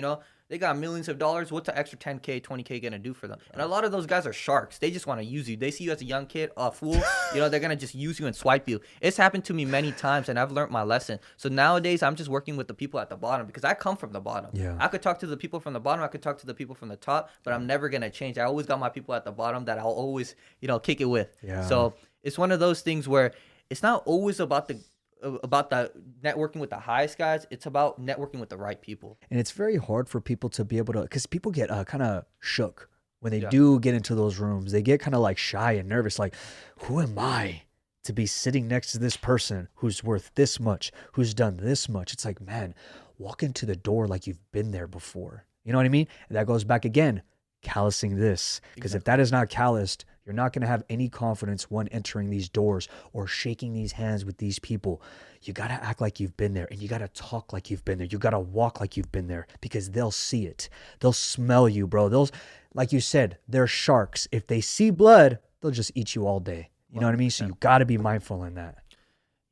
[SPEAKER 1] they got millions of dollars. What's the extra 10K, 20K going to do for them? And a lot of those guys are sharks. They just want to use you. They see you as a young kid, a fool. They're going to just use you and swipe you. It's happened to me many times, and I've learned my lesson. So nowadays, I'm just working with the people at the bottom because I come from the bottom.
[SPEAKER 2] Yeah.
[SPEAKER 1] I could talk to the people from the bottom. I could talk to the people from the top, but I'm never going to change. I always got my people at the bottom that I'll always, kick it with.
[SPEAKER 2] Yeah.
[SPEAKER 1] So it's one of those things where it's not always about the networking with the highest guys. It's about networking with the right people.
[SPEAKER 2] And it's very hard for people to be able to, because people get kind of shook when they do get into those rooms. They get kind of like shy and nervous. Like, who am I to be sitting next to this person who's worth this much, who's done this much? It's like, man, walk into the door like you've been there before. You know what I mean? And that goes back again, callousing this. Because if that is not calloused, you're not going to have any confidence when entering these doors or shaking these hands with these people. You got to act like you've been there, and you got to talk like you've been there. You got to walk like you've been there because they'll see it. They'll smell you, bro. Like you said, they're sharks. If they see blood, they'll just eat you all day. You know what I mean? So you got to be mindful in that.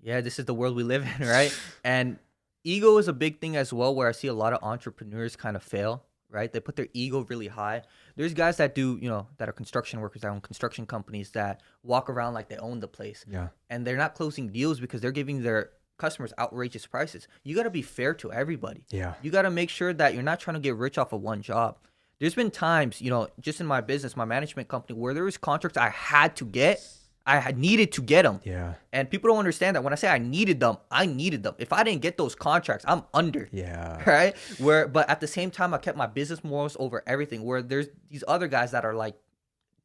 [SPEAKER 1] Yeah, this is the world we live in, right? And ego is a big thing as well, where I see a lot of entrepreneurs kind of fail. Right? They put their ego really high. There's guys that do, that are construction workers that own construction companies that walk around like they own the place.
[SPEAKER 2] Yeah.
[SPEAKER 1] And they're not closing deals because they're giving their customers outrageous prices. You got to be fair to everybody.
[SPEAKER 2] Yeah.
[SPEAKER 1] You got to make sure that you're not trying to get rich off of one job. There's been times, just in my business, my management company, where there was contracts I had to get. I had needed to get them.
[SPEAKER 2] Yeah.
[SPEAKER 1] And people don't understand that when I say I needed them, I needed them. If I didn't get those contracts, I'm under.
[SPEAKER 2] Yeah.
[SPEAKER 1] Right? But at the same time, I kept my business morals over everything. Where there's these other guys that are like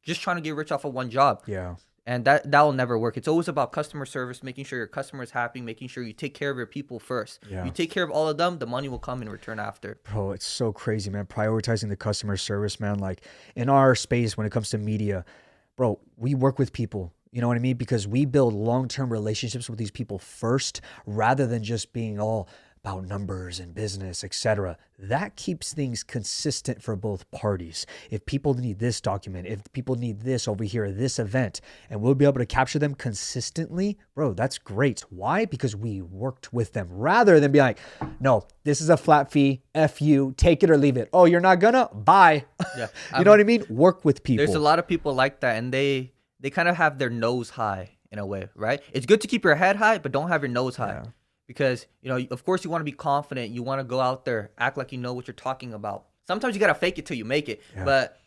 [SPEAKER 1] just trying to get rich off of one job.
[SPEAKER 2] Yeah.
[SPEAKER 1] And that will never work. It's always about customer service, making sure your customer is happy, making sure you take care of your people first.
[SPEAKER 2] Yeah.
[SPEAKER 1] You take care of all of them, the money will come in return after.
[SPEAKER 2] Bro, it's so crazy, man. Prioritizing the customer service, man. Like in our space, when it comes to media, bro, we work with people. You know what I mean? Because we build long-term relationships with these people first, rather than just being all about numbers and business, etc. That keeps things consistent for both parties. If people need this document, if people need this over here, this event, and we'll be able to capture them consistently, bro, that's great. Why? Because we worked with them, rather than be like, no, this is a flat fee, F you, take it or leave it. Oh, you're not gonna? Bye.
[SPEAKER 1] Yeah.
[SPEAKER 2] You know what I mean? Work with people.
[SPEAKER 1] There's a lot of people like that, and they kind of have their nose high in a way, right? It's good to keep your head high, but don't have your nose high.
[SPEAKER 2] Yeah.
[SPEAKER 1] Because, you know, of course you want to be confident. You want to go out there, act like you know what you're talking about. Sometimes you got to fake it till you make it.
[SPEAKER 2] Yeah.
[SPEAKER 1] But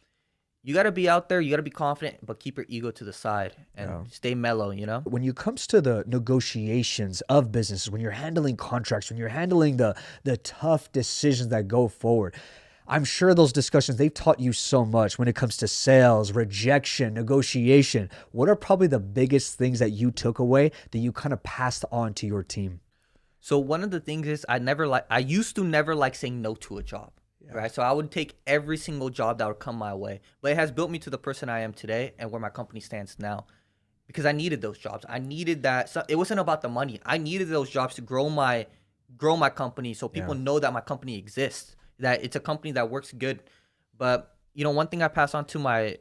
[SPEAKER 1] you got to be out there. You got to be confident, but keep your ego to the side and stay mellow, you know?
[SPEAKER 2] When it comes to the negotiations of businesses, when you're handling contracts, when you're handling the tough decisions that go forward, I'm sure those discussions, they've taught you so much when it comes to sales, rejection, negotiation. What are probably the biggest things that you took away that you kind of passed on to your team?
[SPEAKER 1] So one of the things is I used to never like saying no to a job, right? So I would take every single job that would come my way, but it has built me to the person I am today and where my company stands now, because I needed those jobs. I needed that. So it wasn't about the money. I needed those jobs to grow my company, so people know that my company exists, that it's a company that works good. But you know, one thing I pass on to my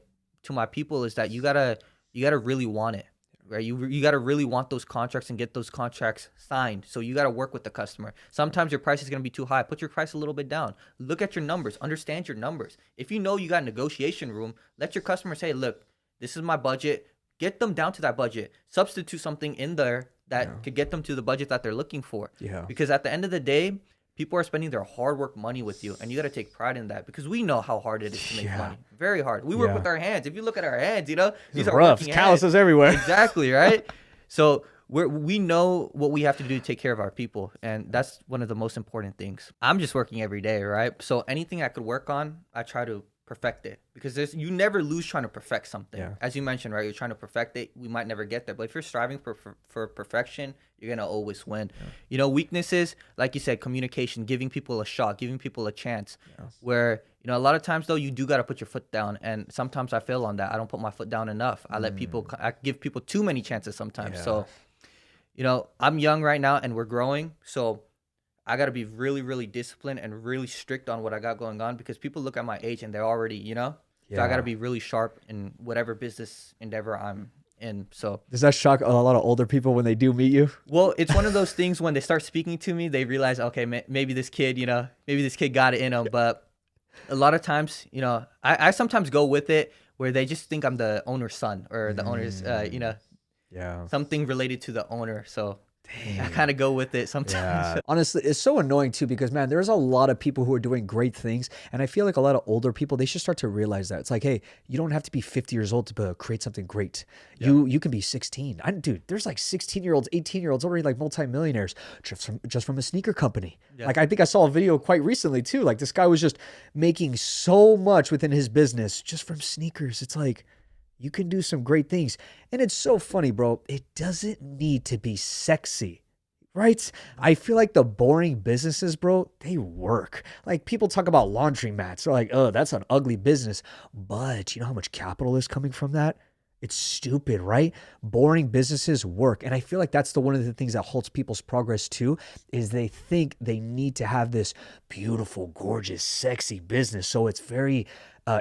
[SPEAKER 1] people is that you gotta really want it. Right, you got to really want those contracts and get those contracts signed. So you got to work with the customer. Sometimes your price is going to be too high. Put your price a little bit down. Look at your numbers. Understand your numbers. If you know you got negotiation room, let your customer say, look, this is my budget. Get them down to that budget. Substitute something in there that could get them to the budget that they're looking for.
[SPEAKER 2] Yeah.
[SPEAKER 1] Because at the end of the day, people are spending their hard work money with you, and you got to take pride in that, because we know how hard it is to make money. Very hard. We work with our hands. If you look at our hands, you know, these are
[SPEAKER 2] rough.
[SPEAKER 1] working
[SPEAKER 2] Calluses
[SPEAKER 1] hands.
[SPEAKER 2] everywhere.
[SPEAKER 1] Exactly, right? So we know what we have to do to take care of our people, and that's one of the most important things. I'm just working every day, right? So anything I could work on, I try to perfect it, because you never lose trying to perfect something. As you mentioned, right? You're trying to perfect it. We might never get there, but if you're striving for perfection, you're gonna always win. You know, weaknesses, like you said, communication, giving people a shot, giving people a chance. Where, you know, a lot of times though, you do gotta put your foot down, and sometimes I fail on that. I don't put my foot down enough. I give people too many chances sometimes. So, you know, I'm young right now, and we're growing, so I got to be really, really disciplined and really strict on what I got going on, because people look at my age and they're already, you know, so I got to be really sharp in whatever business endeavor I'm in. So
[SPEAKER 2] does that shock a lot of older people when they do meet you?
[SPEAKER 1] Well, it's one of those things when they start speaking to me, they realize, okay, maybe this kid, you know, maybe this kid got it in him. But a lot of times, you know, I sometimes go with it where they just think I'm the owner's son or the owner's, you know, something related to the owner. So I kind of go with it sometimes.
[SPEAKER 2] Honestly, it's so annoying too, because man, there's a lot of people who are doing great things, and I feel like a lot of older people, they should start to realize that. It's like, hey, you don't have to be 50 years old to create something great. You can be 16. Dude, there's like 16-year-olds, 18-year-olds already like multimillionaires just from a sneaker company. Like I think I saw a video quite recently too. Like this guy was just making so much within his business just from sneakers. It's like, you can do some great things. And it's so funny, bro. It doesn't need to be sexy, right? I feel like the boring businesses, bro, they work. Like people talk about laundromats. They're like, oh, that's an ugly business. But you know how much capital is coming from that? It's stupid, right? Boring businesses work. And I feel like that's one of the things that halts people's progress too, is they think they need to have this beautiful, gorgeous, sexy business. So it's very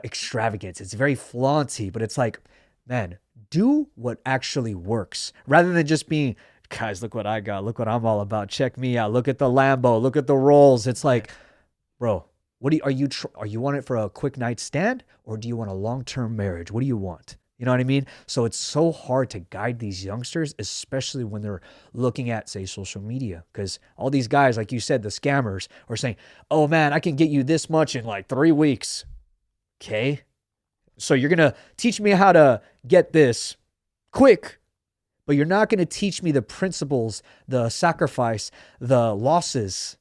[SPEAKER 2] extravagant. It's very flaunty, but it's like, man, do what actually works rather than just being, guys, look what I got. Look what I'm all about. Check me out. Look at the Lambo. Look at the rolls. It's like, bro, are you want it for a quick night stand, or do you want a long-term marriage? What do you want? You know what I mean? So it's so hard to guide these youngsters, especially when they're looking at, say, social media, because all these guys, like you said, the scammers are saying, oh man, I can get you this much in like 3 weeks. Okay. So you're going to teach me how to get this quick, but you're not going to teach me the principles, the sacrifice, the losses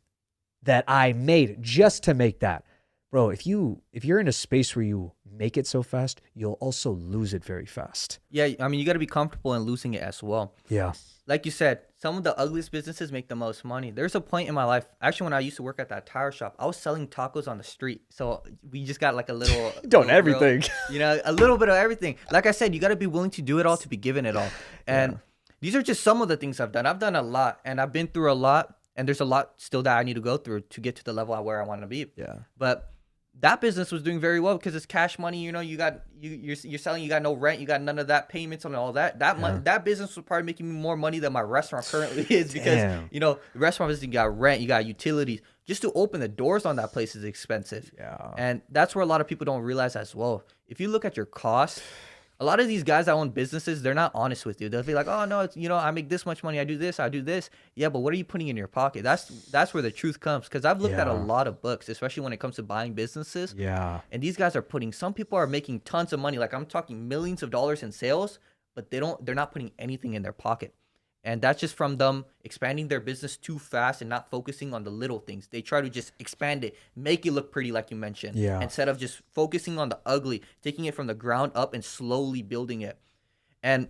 [SPEAKER 2] that I made just to make that. Bro, if you're in a space where you make it so fast, you'll also lose it very fast.
[SPEAKER 1] Yeah, I mean, you got to be comfortable in losing it as well.
[SPEAKER 2] Yeah.
[SPEAKER 1] Like you said, some of the ugliest businesses make the most money. There's a point in my life, actually, when I used to work at that tire shop, I was selling tacos on the street. So we just got like a little...
[SPEAKER 2] Doing everything.
[SPEAKER 1] A little bit of everything. Like I said, you got to be willing to do it all to be given it all. And these are just some of the things I've done. I've done a lot, and I've been through a lot, and there's a lot still that I need to go through to get to the level where I want to be.
[SPEAKER 2] Yeah.
[SPEAKER 1] But that business was doing very well because it's cash money. You know, you're selling. You got no rent. You got none of that payments and all that. That business was probably making me more money than my restaurant currently is because the restaurant business, you got rent, you got utilities. Just to open the doors on that place is expensive.
[SPEAKER 2] Yeah.
[SPEAKER 1] And that's where a lot of people don't realize as well. If you look at your costs, a lot of these guys that own businesses, they're not honest with you. They'll be like, oh, no, it's, I make this much money. I do this. I do this. Yeah, but what are you putting in your pocket? That's where the truth comes. Because I've looked at a lot of books, especially when it comes to buying businesses.
[SPEAKER 2] Yeah.
[SPEAKER 1] And these guys are some people are making tons of money. Like I'm talking millions of dollars in sales, but they're not putting anything in their pocket. And that's just from them expanding their business too fast and not focusing on the little things. They try to just expand it, make it look pretty like you mentioned.
[SPEAKER 2] Yeah.
[SPEAKER 1] Instead of just focusing on the ugly, taking it from the ground up and slowly building it. And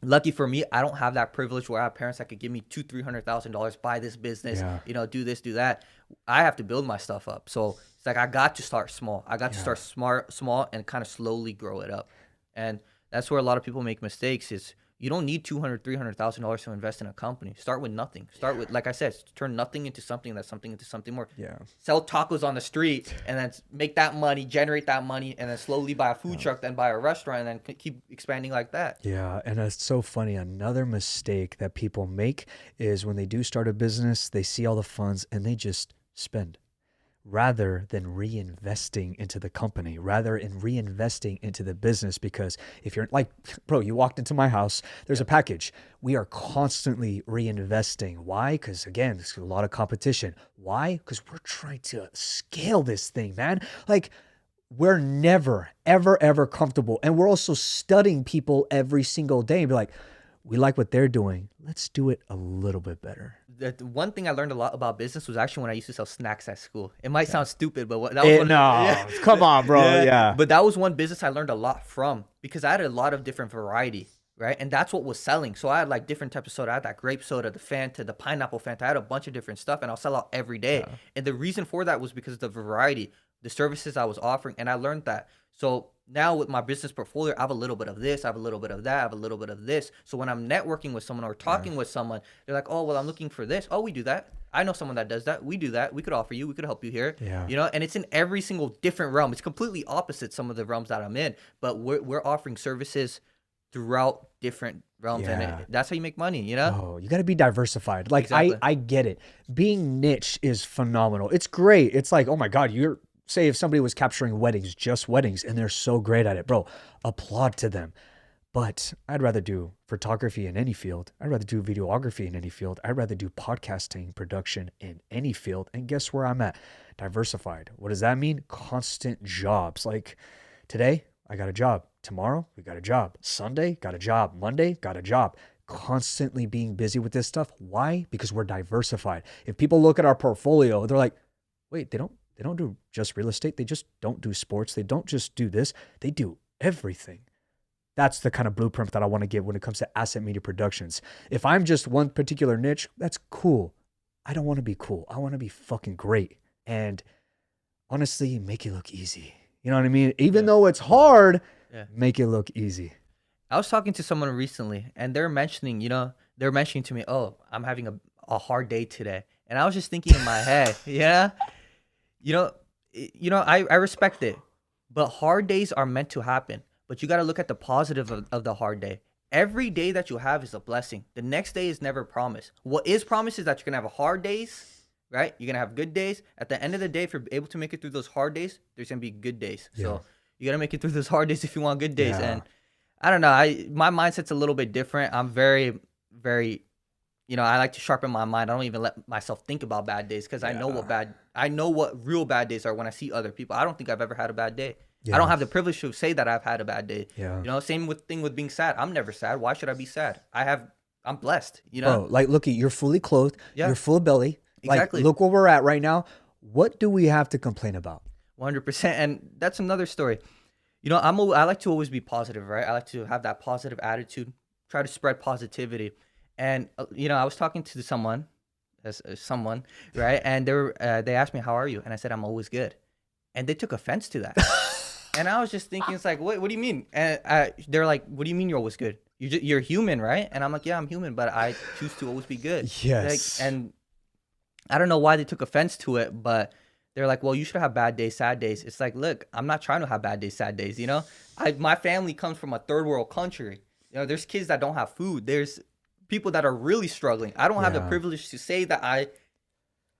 [SPEAKER 1] lucky for me, I don't have that privilege where I have parents that could give me $200,000-$300,000, buy this business, do this, do that. I have to build my stuff up. So it's like I got to start small. I got to start small and kind of slowly grow it up. And that's where a lot of people make mistakes is you don't need $200,000-$300,000 to invest in a company. Start with nothing. Start with, like I said, turn nothing into something, that's something into something more.
[SPEAKER 2] Yeah.
[SPEAKER 1] Sell tacos on the street and then make that money, generate that money, and then slowly buy a food truck, then buy a restaurant, and then keep expanding like that.
[SPEAKER 2] Yeah, and it's so funny. Another mistake that people make is when they do start a business, they see all the funds and they just spend, rather than reinvesting into the company, rather than reinvesting into the business. Because if you're like, bro, you walked into my house, there's a package. We are constantly reinvesting. Why? Because again, there's a lot of competition. Why? Because we're trying to scale this thing, man. Like, we're never, ever, ever comfortable. And we're also studying people every single day and be like, we like what they're doing. Let's do it a little bit better.
[SPEAKER 1] The one thing I learned a lot about business was actually when I used to sell snacks at school. It might sound stupid, but that was
[SPEAKER 2] come on, bro. Yeah.
[SPEAKER 1] But that was one business I learned a lot from because I had a lot of different variety, right? And that's what was selling. So I had like different types of soda. I had that grape soda, the Fanta, the pineapple Fanta. I had a bunch of different stuff, and I'll sell out every day. Yeah. And the reason for that was because of the variety, the services I was offering, and I learned that. So now with my business portfolio, I have a little bit of this, I have a little bit of that, I have a little bit of this. So when I'm networking with someone or talking with someone, they're like, oh, well, I'm looking for this. Oh, we do that. I know someone that does that. We do that. We could offer you. We could help you here. Yeah. And it's in every single different realm. It's completely opposite some of the realms that I'm in, but we're offering services throughout different realms, and that's how you make money,
[SPEAKER 2] Oh, you got to be diversified. Like,
[SPEAKER 1] exactly.
[SPEAKER 2] I get it. Being niche is phenomenal. It's great. It's like, oh my God, say if somebody was capturing weddings, just weddings, and they're so great at it, bro, applaud to them. But I'd rather do photography in any field. I'd rather do videography in any field. I'd rather do podcasting production in any field. And guess where I'm at? Diversified. What does that mean? Constant jobs. Like today, I got a job. Tomorrow, we got a job. Sunday, got a job. Monday, got a job. Constantly being busy with this stuff. Why? Because we're diversified. If people look at our portfolio, they're like, wait, they don't do just real estate. They just don't do sports. They don't just do this. They do everything. That's the kind of blueprint that I want to give when it comes to asset media productions. If I'm just one particular niche, that's cool. I don't want to be cool. I want to be fucking great. And honestly, make it look easy. You know what I mean? Even though it's hard, make it look easy.
[SPEAKER 1] I was talking to someone recently, and they're mentioning to me, oh, I'm having a hard day today. And I was just thinking in my head, I respect it, but hard days are meant to happen. But you got to look at the positive of the hard day. Every day that you have is a blessing. The next day is never promised. What is promised is that you're going to have hard days, right? You're going to have good days. At the end of the day, if you're able to make it through those hard days, there's going to be good days. Yeah. So you got to make it through those hard days if you want good days. Yeah. And I don't know. My mindset's a little bit different. I'm very, very, I like to sharpen my mind. I don't even let myself think about bad days because I know what real bad days are when I see other people. I don't think I've ever had a bad day. I don't
[SPEAKER 2] Yeah.
[SPEAKER 1] have the privilege to say that I've had a bad day.
[SPEAKER 2] Yeah.
[SPEAKER 1] You know, same with being sad. I'm never sad. Why should I be sad? I'm blessed, you know?
[SPEAKER 2] Bro, like, look, you're fully clothed.
[SPEAKER 1] Yeah,
[SPEAKER 2] You're full belly. Like,
[SPEAKER 1] exactly.
[SPEAKER 2] look where we're at right now. What do we have to complain about?
[SPEAKER 1] 100%. And that's another story. You know, I like to always be positive, right? I like to have that positive attitude, try to spread positivity. And you know, I was talking to someone, as someone, right? And they asked me, "How are you?" And I said, "I'm always good." And they took offense to that. And I was just thinking, it's like, what do you mean? And they're like, "What do you mean you're always good? You're human, right?" And I'm like, "Yeah, I'm human, but I choose to always be good."
[SPEAKER 2] Yes.
[SPEAKER 1] Like, and I don't know why they took offense to it, but they're like, "Well, you should have bad days, sad days." It's like, look, I'm not trying to have bad days, sad days. You know, my family comes from a third world country. You know, there's kids that don't have food. There's people that are really struggling. I don't have the
[SPEAKER 2] Yeah.
[SPEAKER 1] privilege to say that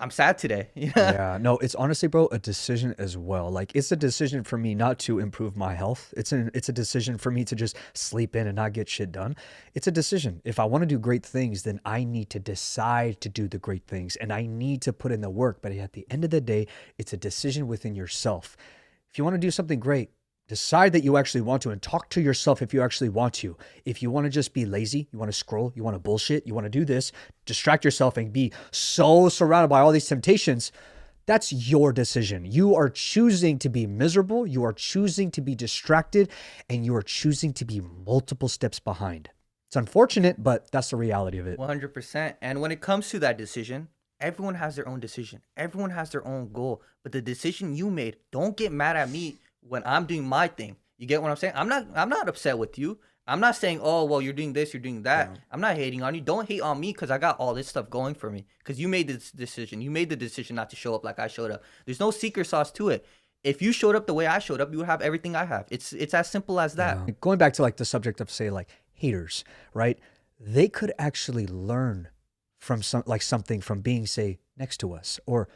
[SPEAKER 1] I'm sad today. You know?
[SPEAKER 2] Yeah, no, it's honestly, bro, a decision as well. Like, it's a decision for me not to improve my health. It's a decision for me to just sleep in and not get shit done. It's a decision. If I want to do great things, then I need to decide to do the great things and I need to put in the work. But at the end of the day, it's a decision within yourself. If you want to do something great, decide that you actually want to and talk to yourself if you actually want to. If you want to just be lazy, you want to scroll, you want to bullshit, you want to do this, distract yourself and be so surrounded by all these temptations, that's your decision. You are choosing to be miserable, you are choosing to be distracted, and you are choosing to be multiple steps behind. It's unfortunate, but that's the reality of it.
[SPEAKER 1] 100%. And when it comes to that decision, everyone has their own decision. Everyone has their own goal. But the decision you made, don't get mad at me when I'm doing my thing. You get what I'm saying? I'm not upset with you. I'm not saying, "Oh, well, you're doing this, you're doing that."
[SPEAKER 2] Yeah.
[SPEAKER 1] I'm not hating on you. Don't hate on me because I got all this stuff going for me. Because you made this decision. You made the decision not to show up like I showed up. There's no secret sauce to it. If you showed up the way I showed up, you would have everything I have. It's as simple as that.
[SPEAKER 2] Yeah. Going back to like the subject of, say, like haters, right? They could actually learn from something from being, say, next to us or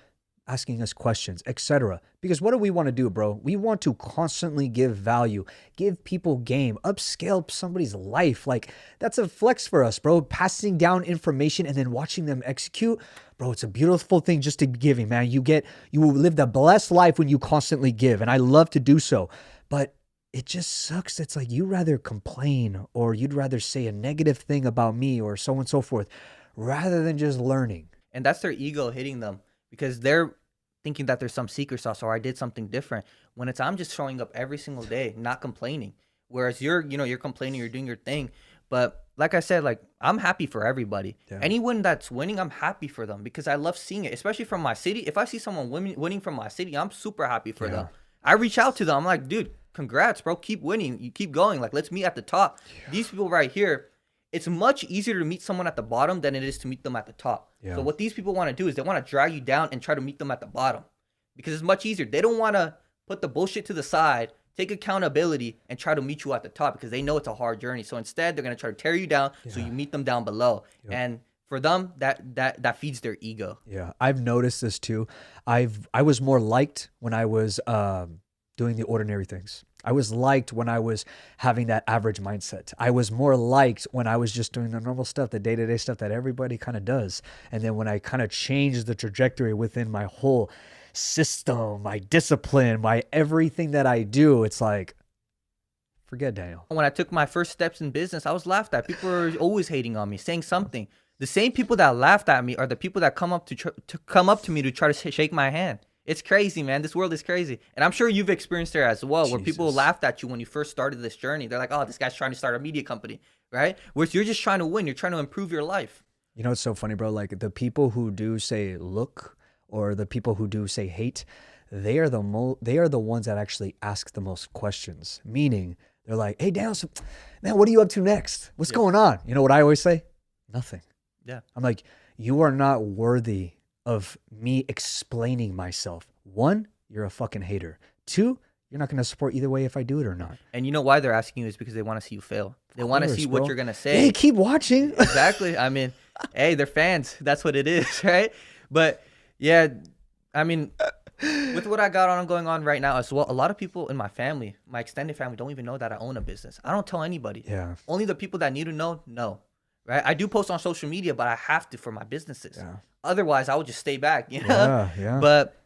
[SPEAKER 2] asking us questions, etc. Because what do we want to do, bro? We want to constantly give value, give people game, upscale somebody's life. Like, that's a flex for us, bro. Passing down information and then watching them execute, bro, it's a beautiful thing just to be giving, man. You will live the blessed life when you constantly give, and I love to do so. But it just sucks. It's like you rather complain or you'd rather say a negative thing about me or so on and so forth rather than just learning.
[SPEAKER 1] And that's their ego hitting them because they're thinking that there's some secret sauce or I did something different. When it's I'm just showing up every single day, not complaining. Whereas you're complaining, you're doing your thing. But like I said, like I'm happy for everybody.
[SPEAKER 2] Yeah.
[SPEAKER 1] Anyone that's winning, I'm happy for them because I love seeing it, especially from my city. If I see someone winning from my city, I'm super happy for them. I reach out to them. I'm like, dude, congrats, bro. Keep winning. You keep going. Like, let's meet at the top. These people right here, it's much easier to meet someone at the bottom than it is to meet them at the top.
[SPEAKER 2] Yeah.
[SPEAKER 1] So what these people want to do is they want to drag you down and try to meet them at the bottom because it's much easier. They don't want to put the bullshit to the side, take accountability, and try to meet you at the top because they know it's a hard journey. So instead, they're going to try to tear you down so you meet them down below. And for them, that feeds their ego.
[SPEAKER 2] Yeah, I've noticed this too. I was more liked when I was doing the ordinary things. I was liked when I was having that average mindset. I was more liked when I was just doing the normal stuff, the day-to-day stuff that everybody kind of does. And then when I kind of changed the trajectory within my whole system, my discipline, my everything that I do, it's like, forget Daniel.
[SPEAKER 1] When I took my first steps in business, I was laughed at. People were always hating on me, saying something. The same people that laughed at me are the people that come up to me to try to shake my hand. It's crazy, man. This world is crazy. And I'm sure you've experienced it as well, where people laughed at you when you first started this journey. They're like, "Oh, this guy's trying to start a media company," right? Whereas you're just trying to win. You're trying to improve your life.
[SPEAKER 2] You know, it's so funny, bro. Like the people who do say look or the people who do say hate, they are the ones that actually ask the most questions. Meaning they're like, "Hey, Daniel, so, man, what are you up to next? What's going on?" You know what I always say? Nothing.
[SPEAKER 1] Yeah.
[SPEAKER 2] I'm like, you are not worthy of me explaining myself. One, you're a fucking hater. Two, you're not going to support either way if I do it or not.
[SPEAKER 1] And you know why they're asking you is because they want to see you fail. They want to see what you're going to say.
[SPEAKER 2] Hey, keep watching.
[SPEAKER 1] Exactly. I mean, hey, they're fans. That's what it is, right? But yeah, I mean, with what I got going on right now as well, a lot of people in my family, my extended family, don't even know that I own a business. I don't tell anybody.
[SPEAKER 2] Yeah.
[SPEAKER 1] Only the people that need to know, right? I do post on social media, but I have to for my businesses.
[SPEAKER 2] Yeah.
[SPEAKER 1] Otherwise, I would just stay back, you know?
[SPEAKER 2] Yeah.
[SPEAKER 1] But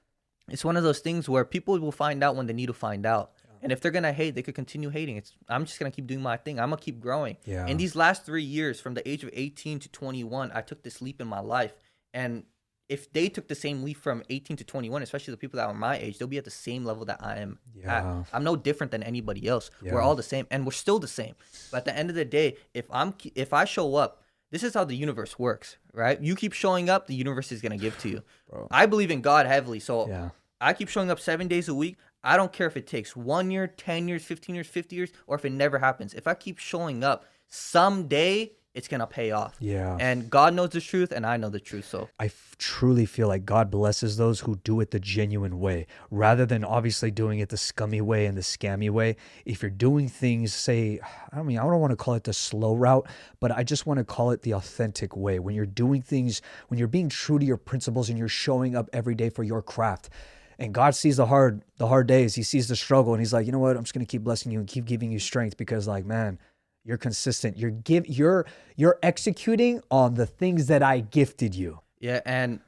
[SPEAKER 1] it's one of those things where people will find out when they need to find out. And if they're gonna hate, they could continue hating. I'm just gonna keep doing my thing. I'm gonna keep growing.
[SPEAKER 2] Yeah.
[SPEAKER 1] In these last 3 years, from the age of 18 to 21, I took this leap in my life. And if they took the same leap from 18 to 21, especially the people that are my age, they'll be at the same level that I am at.
[SPEAKER 2] Yeah.
[SPEAKER 1] I'm no different than anybody else.
[SPEAKER 2] Yeah.
[SPEAKER 1] We're all the same, and we're still the same. But at the end of the day, if I show up, this is how the universe works, right? You keep showing up, the universe is gonna give to you.
[SPEAKER 2] Bro.
[SPEAKER 1] I believe in God heavily, so
[SPEAKER 2] Yeah.
[SPEAKER 1] I keep showing up 7 days a week. I don't care if it takes 1 year, 10 years, 15 years, 50 years, or if it never happens. If I keep showing up, someday it's going to pay off.
[SPEAKER 2] Yeah.
[SPEAKER 1] And God knows the truth, and I know the truth. So
[SPEAKER 2] I truly feel like God blesses those who do it the genuine way, rather than obviously doing it the scummy way and the scammy way. If you're doing things, say, I don't want to call it the slow route, but I just want to call it the authentic way. When you're doing things, when you're being true to your principles and you're showing up every day for your craft. And God sees the hard days. He sees the struggle, and he's like, you know what? I'm just going to keep blessing you and keep giving you strength because, like, man, you're consistent. You're executing on the things that I gifted you.
[SPEAKER 1] yeah, and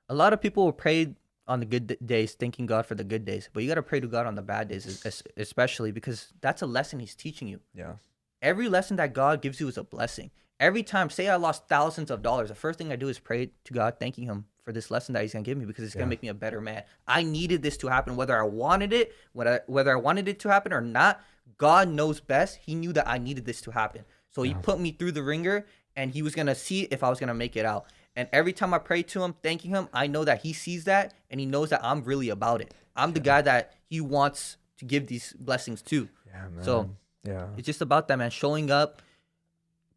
[SPEAKER 1] a lot of people will pray on the good days, thanking God for the good days. But you got to pray to God on the bad days, especially because that's a lesson he's teaching you.
[SPEAKER 2] Yeah.
[SPEAKER 1] Every lesson that God gives you is a blessing. Every time, say I lost thousands of dollars, the first thing I do is pray to God, thanking him for this lesson that he's going to give me because it's going to make me a better man. I needed this to happen, whether I wanted it, whether I wanted it to happen or not. God knows best. He knew that I needed this to happen. So he put me through the ringer, and he was going to see if I was going to make it out. And every time I pray to him, thanking him, I know that he sees that, and he knows that I'm really about it. I'm the guy that he wants to give these blessings to.
[SPEAKER 2] Yeah, man.
[SPEAKER 1] So
[SPEAKER 2] yeah,
[SPEAKER 1] it's just about that, man. Showing up,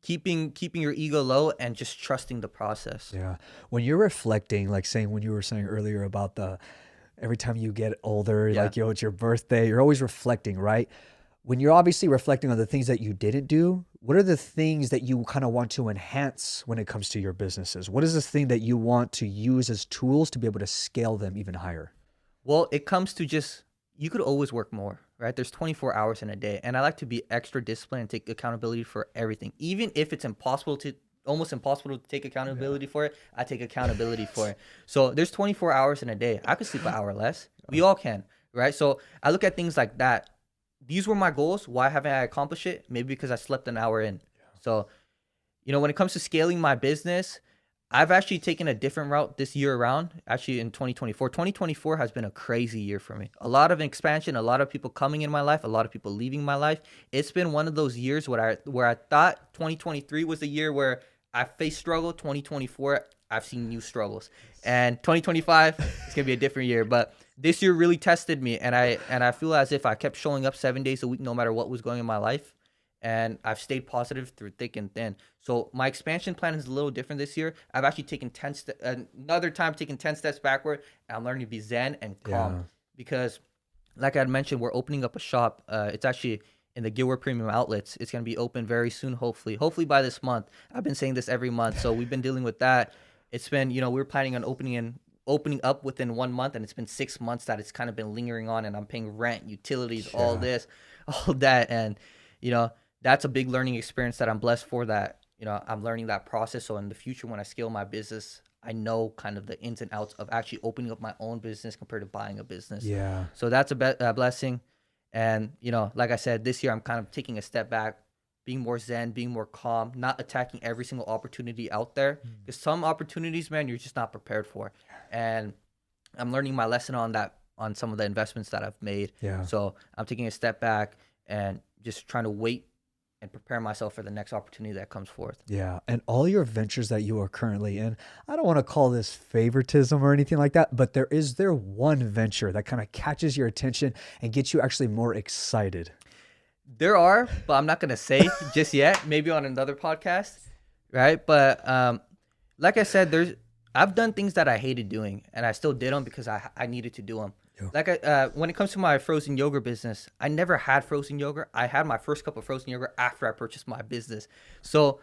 [SPEAKER 1] keeping your ego low, and just trusting the process.
[SPEAKER 2] yeah. When you're reflecting, like when you were saying earlier about every time you get older, like, it's your birthday, you're always reflecting, right? When you're obviously reflecting on the things that you didn't do, what are the things that you kind of want to enhance when it comes to your businesses? What is this thing that you want to use as tools to be able to scale them even higher?
[SPEAKER 1] Well, it comes to you could always work more, right? There's 24 hours in a day, and I like to be extra disciplined and take accountability for everything. Even if it's almost impossible to take accountability for it, I take accountability for it. So there's 24 hours in a day. I could sleep an hour less. We all can, right? So I look at things like that. These were my goals. Why haven't I accomplished it? Maybe because I slept an hour in. So, when it comes to scaling my business, I've actually taken a different route this year around, actually in 2024. 2024 has been a crazy year for me. A lot of expansion, a lot of people coming in my life, a lot of people leaving my life. It's been one of those years where I thought 2023 was the year where I faced struggle. 2024, I've seen new struggles. And 2025 is going to be a different year. But this year really tested me, and I feel as if I kept showing up 7 days a week no matter what was going in my life. And I've stayed positive through thick and thin. So my expansion plan is a little different this year. I've actually taken 10 steps backward, and I'm learning to be zen and calm. Because, like I had mentioned, we're opening up a shop. It's actually in the Gilroy Premium Outlets. It's going to be open very soon, hopefully by this month. I've been saying this every month, so we've been dealing with that. It's been, we were planning on opening up within 1 month, and it's been 6 months that it's kind of been lingering on, and I'm paying rent, utilities, all that, and that's a big learning experience that I'm blessed for. That I'm learning that process. So in the future, when I scale my business, I know kind of the ins and outs of actually opening up my own business compared to buying a business.
[SPEAKER 2] Yeah.
[SPEAKER 1] So that's a blessing, and like I said, this year I'm kind of taking a step back, being more zen, being more calm, not attacking every single opportunity out there. Because some opportunities, man, you're just not prepared for. And I'm learning my lesson on that, on some of the investments that I've made.
[SPEAKER 2] Yeah.
[SPEAKER 1] So I'm taking a step back and just trying to wait and prepare myself for the next opportunity that comes forth.
[SPEAKER 2] Yeah. And all your ventures that you are currently in, I don't want to call this favoritism or anything like that, but is there one venture that kind of catches your attention and gets you actually more excited?
[SPEAKER 1] There are, but I'm not going to say just yet, maybe on another podcast, right? But like I said, I've done things that I hated doing, and I still did them because I needed to do them. Yeah. Like when it comes to my frozen yogurt business, I never had frozen yogurt. I had my first cup of frozen yogurt after I purchased my business. So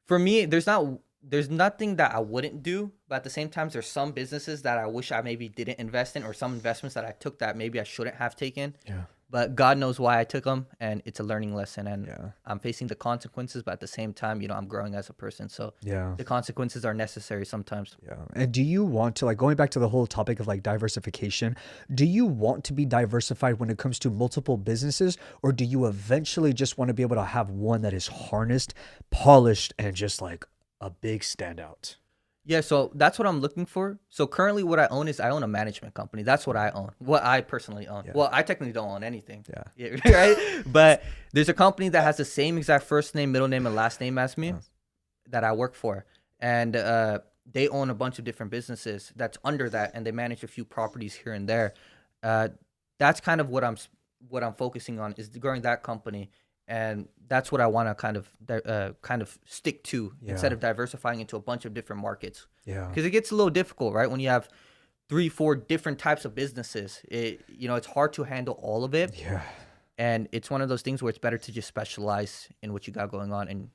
[SPEAKER 1] for me, there's nothing that I wouldn't do, but at the same time, there's some businesses that I wish I maybe didn't invest in, or some investments that I took that maybe I shouldn't have taken.
[SPEAKER 2] Yeah.
[SPEAKER 1] but God knows why I took them, and it's a learning lesson, and
[SPEAKER 2] Yeah.
[SPEAKER 1] I'm facing the consequences, but at the same time, I'm growing as a person. So
[SPEAKER 2] Yeah.
[SPEAKER 1] the consequences are necessary sometimes.
[SPEAKER 2] Yeah. And do you want to, like, going back to the whole topic of like diversification, do you want to be diversified when it comes to multiple businesses, or do you eventually just want to be able to have one that is harnessed, polished, and just like a big standout?
[SPEAKER 1] Yeah, so that's what I'm looking for. So currently what I own is I own a management company. That's what I own. What I personally own.
[SPEAKER 2] Yeah.
[SPEAKER 1] Well, I technically don't own anything.
[SPEAKER 2] Yeah.
[SPEAKER 1] Yeah, right? But there's a company that has the same exact first name, middle name, and last name as me that I work for. And they own a bunch of different businesses that's under that, and they manage a few properties here and there. That's kind of what I'm focusing on, is growing that company, and that's what I want to kind of stick to instead of diversifying into a bunch of different markets.
[SPEAKER 2] Yeah.
[SPEAKER 1] Because it gets a little difficult, right? When you have 3-4 different types of businesses, it's hard to handle all of it.
[SPEAKER 2] Yeah.
[SPEAKER 1] And it's one of those things where it's better to just specialize in what you got going on and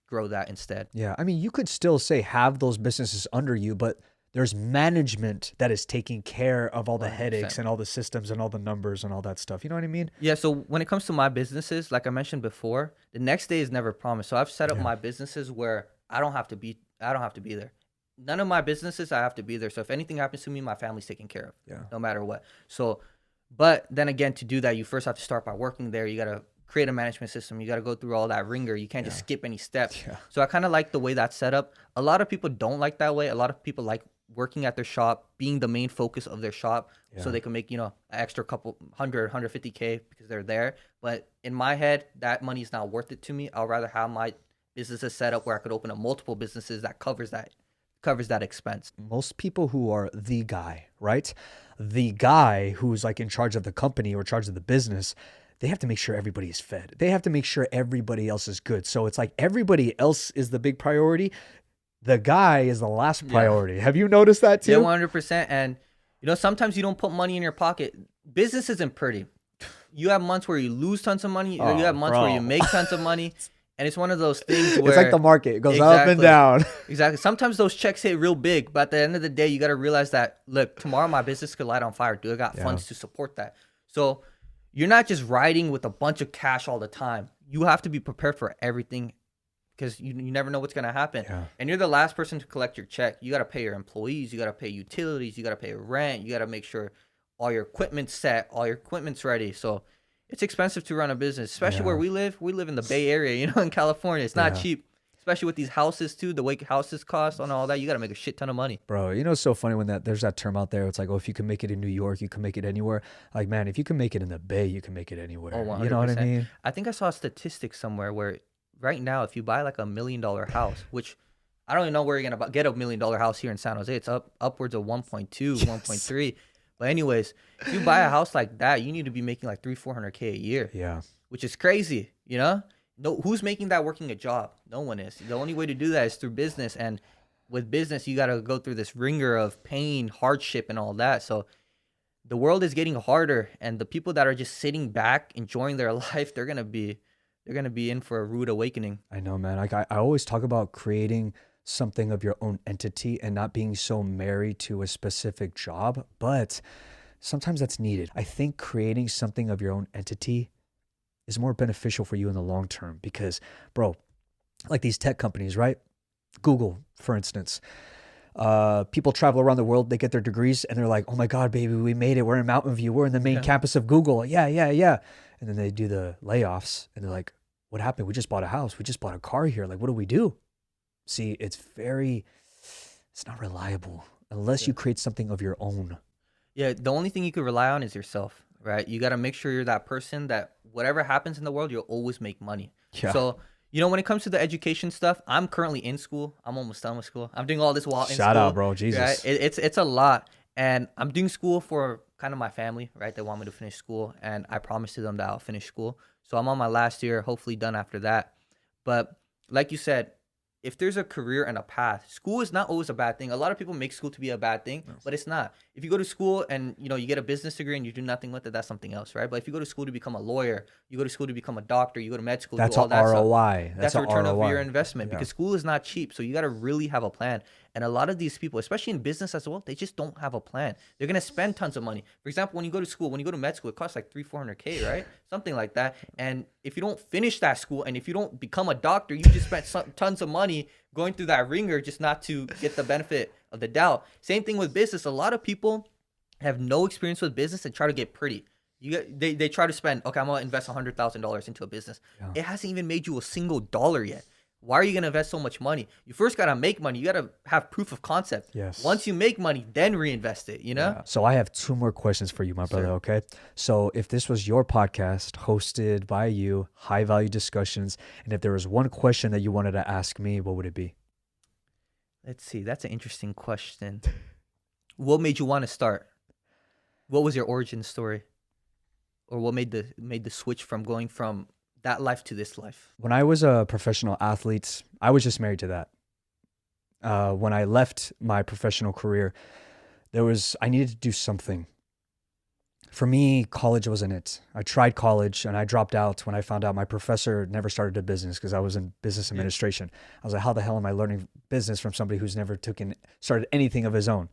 [SPEAKER 1] grow that instead.
[SPEAKER 2] Yeah. I mean, you could still say have those businesses under you, but there's management that is taking care of all the
[SPEAKER 1] 100%.
[SPEAKER 2] headaches and all the systems and all the numbers and all that stuff. You know what I mean?
[SPEAKER 1] Yeah, so when it comes to my businesses, like I mentioned before, the next day is never promised. So I've set up
[SPEAKER 2] Yeah.
[SPEAKER 1] my businesses where I don't have to be there. None of my businesses I have to be there. So if anything happens to me, my family's taken care of.
[SPEAKER 2] Yeah.
[SPEAKER 1] No matter what. So, but then again, to do that, you first have to start by working there. You got to create a management system. You got to go through all that ringer. You can't just skip any steps.
[SPEAKER 2] Yeah.
[SPEAKER 1] So I kind of like the way that's set up. A lot of people don't like that way. A lot of people like working at their shop, being the main focus of their shop, so they can make, an extra couple 150K because they're there. But in my head, that money is not worth it to me. I'd rather have my businesses set up where I could open up multiple businesses that covers that expense.
[SPEAKER 2] Most people who are the guy, right? The guy who's like in charge of the company or charge of the business, they have to make sure everybody is fed. They have to make sure everybody else is good. So it's like everybody else is the big priority. The guy is the last priority. Have you noticed that too?
[SPEAKER 1] Yeah, 100%. And sometimes you don't put money in your pocket. Business isn't pretty. You have months where you lose tons of money. You have months where you make tons of money. And it's one of those things where
[SPEAKER 2] it's like the market. It goes up and down.
[SPEAKER 1] Exactly. Sometimes those checks hit real big, but at the end of the day, you got to realize that, look, tomorrow my business could light on fire. Do I got funds to support that? So you're not just riding with a bunch of cash all the time. You have to be prepared for everything, because you never know what's going to happen.
[SPEAKER 2] Yeah.
[SPEAKER 1] And you're the last person to collect your check. You got to pay your employees. You got to pay utilities. You got to pay rent. You got to make sure all your equipment's set, all your equipment's ready. So it's expensive to run a business, especially where we live. We live in the Bay Area, in California. It's not cheap, especially with these houses too, the way houses cost and all that. You got to make a shit ton of money.
[SPEAKER 2] Bro, it's so funny when there's that term out there. It's like, oh, if you can make it in New York, you can make it anywhere. Like, man, if you can make it in the Bay, you can make it anywhere.
[SPEAKER 1] Oh, 100%.
[SPEAKER 2] You know what I mean?
[SPEAKER 1] I think I saw a statistic somewhere where right now, if you buy like $1 million house, which I don't even know where you're going to get $1 million house here in San Jose. It's upwards of 1.2, 1.3. But anyways, if you buy a house like that, you need to be making like 300-400K a year.
[SPEAKER 2] Yeah.
[SPEAKER 1] Which is crazy, No, who's making that working a job? No one is. The only way to do that is through business. And with business, you got to go through this ringer of pain, hardship, and all that. So the world is getting harder. And the people that are just sitting back, enjoying their life, they're going to be in for a rude awakening.
[SPEAKER 2] I know, man. Like I always talk about creating something of your own entity and not being so married to a specific job, but sometimes that's needed. I think creating something of your own entity is more beneficial for you in the long term because, bro, like these tech companies, right? Google, for instance, people travel around the world, they get their degrees and they're like, oh my God, baby, we made it. We're in Mountain View. We're in the main campus of Google. Yeah. And then they do the layoffs and they're like, what happened? We just bought a house. We just bought a car here. Like, what do we do? See, it's not reliable unless you create something of your own.
[SPEAKER 1] Yeah, the only thing you can rely on is yourself, right? You got to make sure you're that person that whatever happens in the world, you'll always make money.
[SPEAKER 2] Yeah.
[SPEAKER 1] So, when it comes to the education stuff, I'm currently in school. I'm almost done with school. I'm doing all this while in school.
[SPEAKER 2] Shout out, bro. Jesus.
[SPEAKER 1] Right? It's a lot. And I'm doing school for kind of my family, right? They want me to finish school. And I promised to them that I'll finish school. So I'm on my last year, hopefully done after that. But like you said, if there's a career and a path, school is not always a bad thing. A lot of people make school to be a bad thing, but it's not. If you go to school and you get a business degree and you do nothing with it, that's something else, right? But if you go to school to become a lawyer, you go to school to become a doctor, you go to med school,
[SPEAKER 2] That's
[SPEAKER 1] do all
[SPEAKER 2] a
[SPEAKER 1] that stuff.
[SPEAKER 2] ROI.
[SPEAKER 1] That's a return of
[SPEAKER 2] ROI.
[SPEAKER 1] your investment
[SPEAKER 2] Yeah.
[SPEAKER 1] because school is not cheap. So you got to really have a plan. And a lot of these people, especially in business as well, they just don't have a plan. They're going to spend tons of money. For example, when you go to school, when you go to med school, it costs like 300-400K, right? Something like that. And if you don't finish that school and if you don't become a doctor, you just spent tons of money going through that ringer just not to get the benefit of the doubt. Same thing with business. A lot of people have no experience with business and try to get pretty. They try to spend, okay, I'm going to invest $100,000 into a business.
[SPEAKER 2] Yeah.
[SPEAKER 1] It hasn't even made you a single dollar yet. Why are you going to invest so much money? You first got to make money. You got to have proof of concept.
[SPEAKER 2] Yes.
[SPEAKER 1] Once you make money, then reinvest it,
[SPEAKER 2] Yeah. So I have 2 more questions for you, my brother, okay? So if this was your podcast hosted by you, high value discussions, and if there was one question that you wanted to ask me, what would it be?
[SPEAKER 1] Let's see. That's an interesting question. What made you want to start? What was your origin story? Or what made the switch from going from that life to this life?
[SPEAKER 2] When I was a professional athlete, I was just married to that. When I left my professional career, I needed to do something. For me, college wasn't it. I tried college and I dropped out when I found out my professor never started a business because I was in business administration. I was like, how the hell am I learning business from somebody who's never started anything of his own?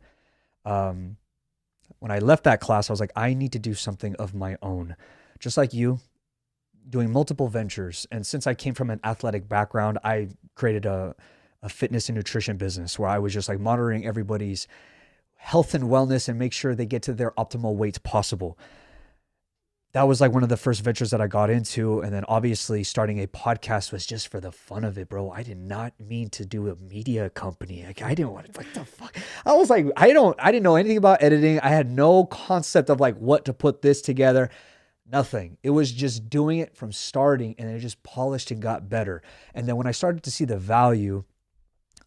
[SPEAKER 2] When I left that class, I was like, I need to do something of my own. Just like you, doing multiple ventures. And since I came from an athletic background, I created a fitness and nutrition business where I was just like monitoring everybody's health and wellness and make sure they get to their optimal weight possible. That was like one of the first ventures that I got into. And then obviously starting a podcast was just for the fun of it, bro. I did not mean to do a media company. Like I didn't want to, like the fuck. I was like, I didn't know anything about editing. I had no concept of like what to put this together. Nothing. It was just doing it from starting and it just polished and got better. And then when I started to see the value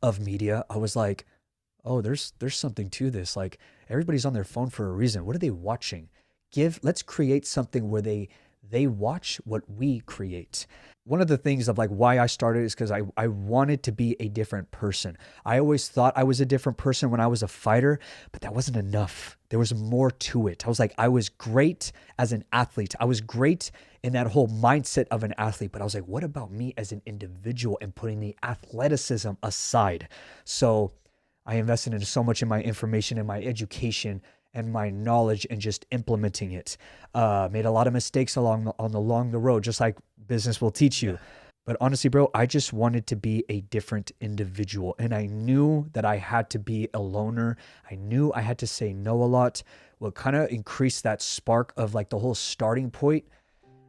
[SPEAKER 2] of media, I was like, oh, there's something to this. Like everybody's on their phone for a reason. What are they watching? Let's create something where they watch what we create. One of the things of like why I started is because I wanted to be a different person. I always thought I was a different person when I was a fighter, but that wasn't enough. There was more to it. I was like, I was great as an athlete. I was great in that whole mindset of an athlete, but I was like, what about me as an individual and putting the athleticism aside? So I invested in so much in my information and my education and my knowledge and just implementing it. Made a lot of mistakes along the road, just like business will teach you. But honestly, bro, I just wanted to be a different individual. And I knew that I had to be a loner. I knew I had to say no a lot. What kind of increased that spark of like the whole starting point,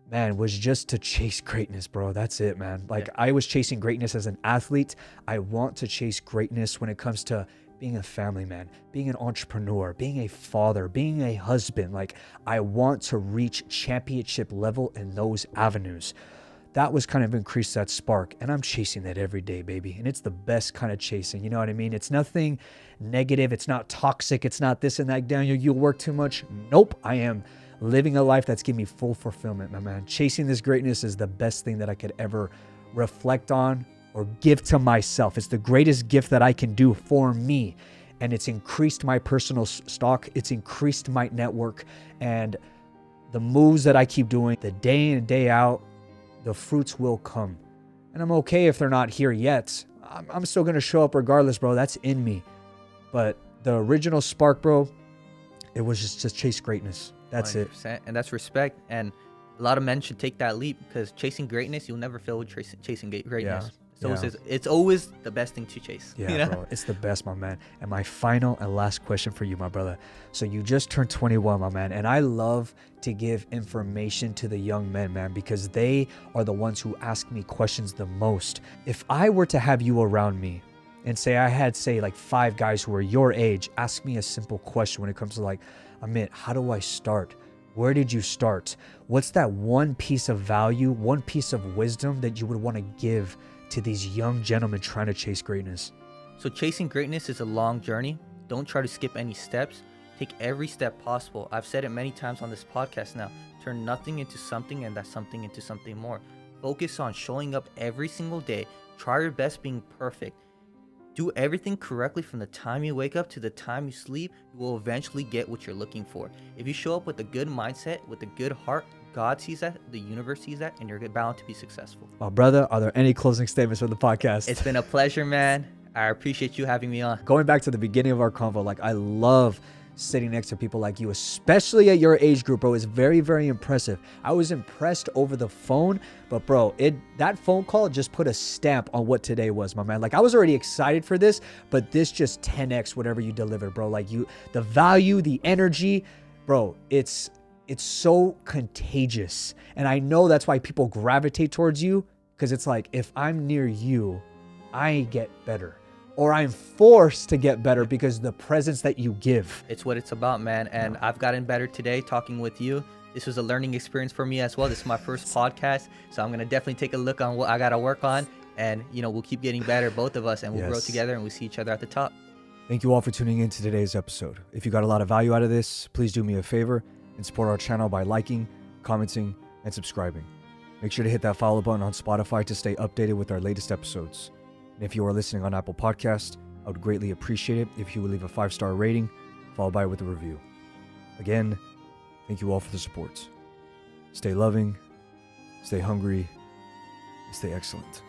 [SPEAKER 2] man, was just to chase greatness, bro. That's it, man. Like I was chasing greatness as an athlete. I want to chase greatness when it comes to being a family man, being an entrepreneur, being a father, being a husband. Like I want to reach championship level in those avenues. That was kind of increased that spark. And I'm chasing that every day, baby. And it's the best kind of chasing. You know what I mean? It's nothing negative. It's not toxic. It's not this and that. Daniel, you'll work too much. Nope. I am living a life that's giving me full fulfillment, my man. Chasing this greatness is the best thing that I could ever reflect on or give to myself. It's the greatest gift that I can do for me. And it's increased my personal stock. It's increased my network. And the moves that I keep doing, the day in and day out, the fruits will come. And I'm okay if they're not here yet. I'm still going to show up regardless, bro. That's in me. But the original spark, bro, it was just chase greatness. That's 100%.
[SPEAKER 1] It. And that's respect. And a lot of men should take that leap because chasing greatness, you'll never fail with chasing greatness.
[SPEAKER 2] Yeah.
[SPEAKER 1] It's always the best thing to chase.
[SPEAKER 2] Yeah, you know? Bro, it's the best, my man. And my final and last question for you, my brother. So you just turned 21, my man. And I love to give information to the young men, man, because they are the ones who ask me questions the most. If I were to have you around me and say I had, say, like 5 guys who are your age, ask me a simple question when it comes to like, Amit, how do I start? Where did you start? What's that one piece of value, one piece of wisdom that you would want to give to these young gentlemen trying to chase greatness?
[SPEAKER 1] So chasing greatness is a long journey. Don't try to skip any steps. Take every step possible. I've said it many times on this podcast now. Turn nothing into something and that something into something more. Focus on showing up every single day. Try your best being perfect. Do everything correctly from the time you wake up to the time you sleep. You will eventually get what you're looking for. If you show up with a good mindset, with a good heart, God sees that, the universe sees that, and you're bound to be successful.
[SPEAKER 2] My brother, are there any closing statements for the podcast?
[SPEAKER 1] It's been a pleasure, man. I appreciate you having me on.
[SPEAKER 2] Going back to the beginning of our convo, like I love sitting next to people like you, especially at your age group, bro. It's very, very impressive. I was impressed over the phone, but bro, that phone call just put a stamp on what today was, my man. Like I was already excited for this, but this just 10x whatever you delivered, bro. Like the value, the energy, bro, it's so contagious. And I know that's why people gravitate towards you, because it's like, if I'm near you, I get better. Or I'm forced to get better because the presence that you give.
[SPEAKER 1] It's what it's about, man. And I've gotten better today talking with you. This was a learning experience for me as well. This is my first podcast. So I'm going to definitely take a look on what I got to work on. And, we'll keep getting better, both of us, and we'll grow together and we'll see each other at the top.
[SPEAKER 2] Thank you all for tuning in to today's episode. If you got a lot of value out of this, please do me a favor and support our channel by liking, commenting, and subscribing. Make sure to hit that follow button on Spotify to stay updated with our latest episodes. And if you are listening on Apple Podcast, I would greatly appreciate it if you would leave a 5-star rating, followed by with a review. Again, thank you all for the support. Stay loving, stay hungry, and stay excellent.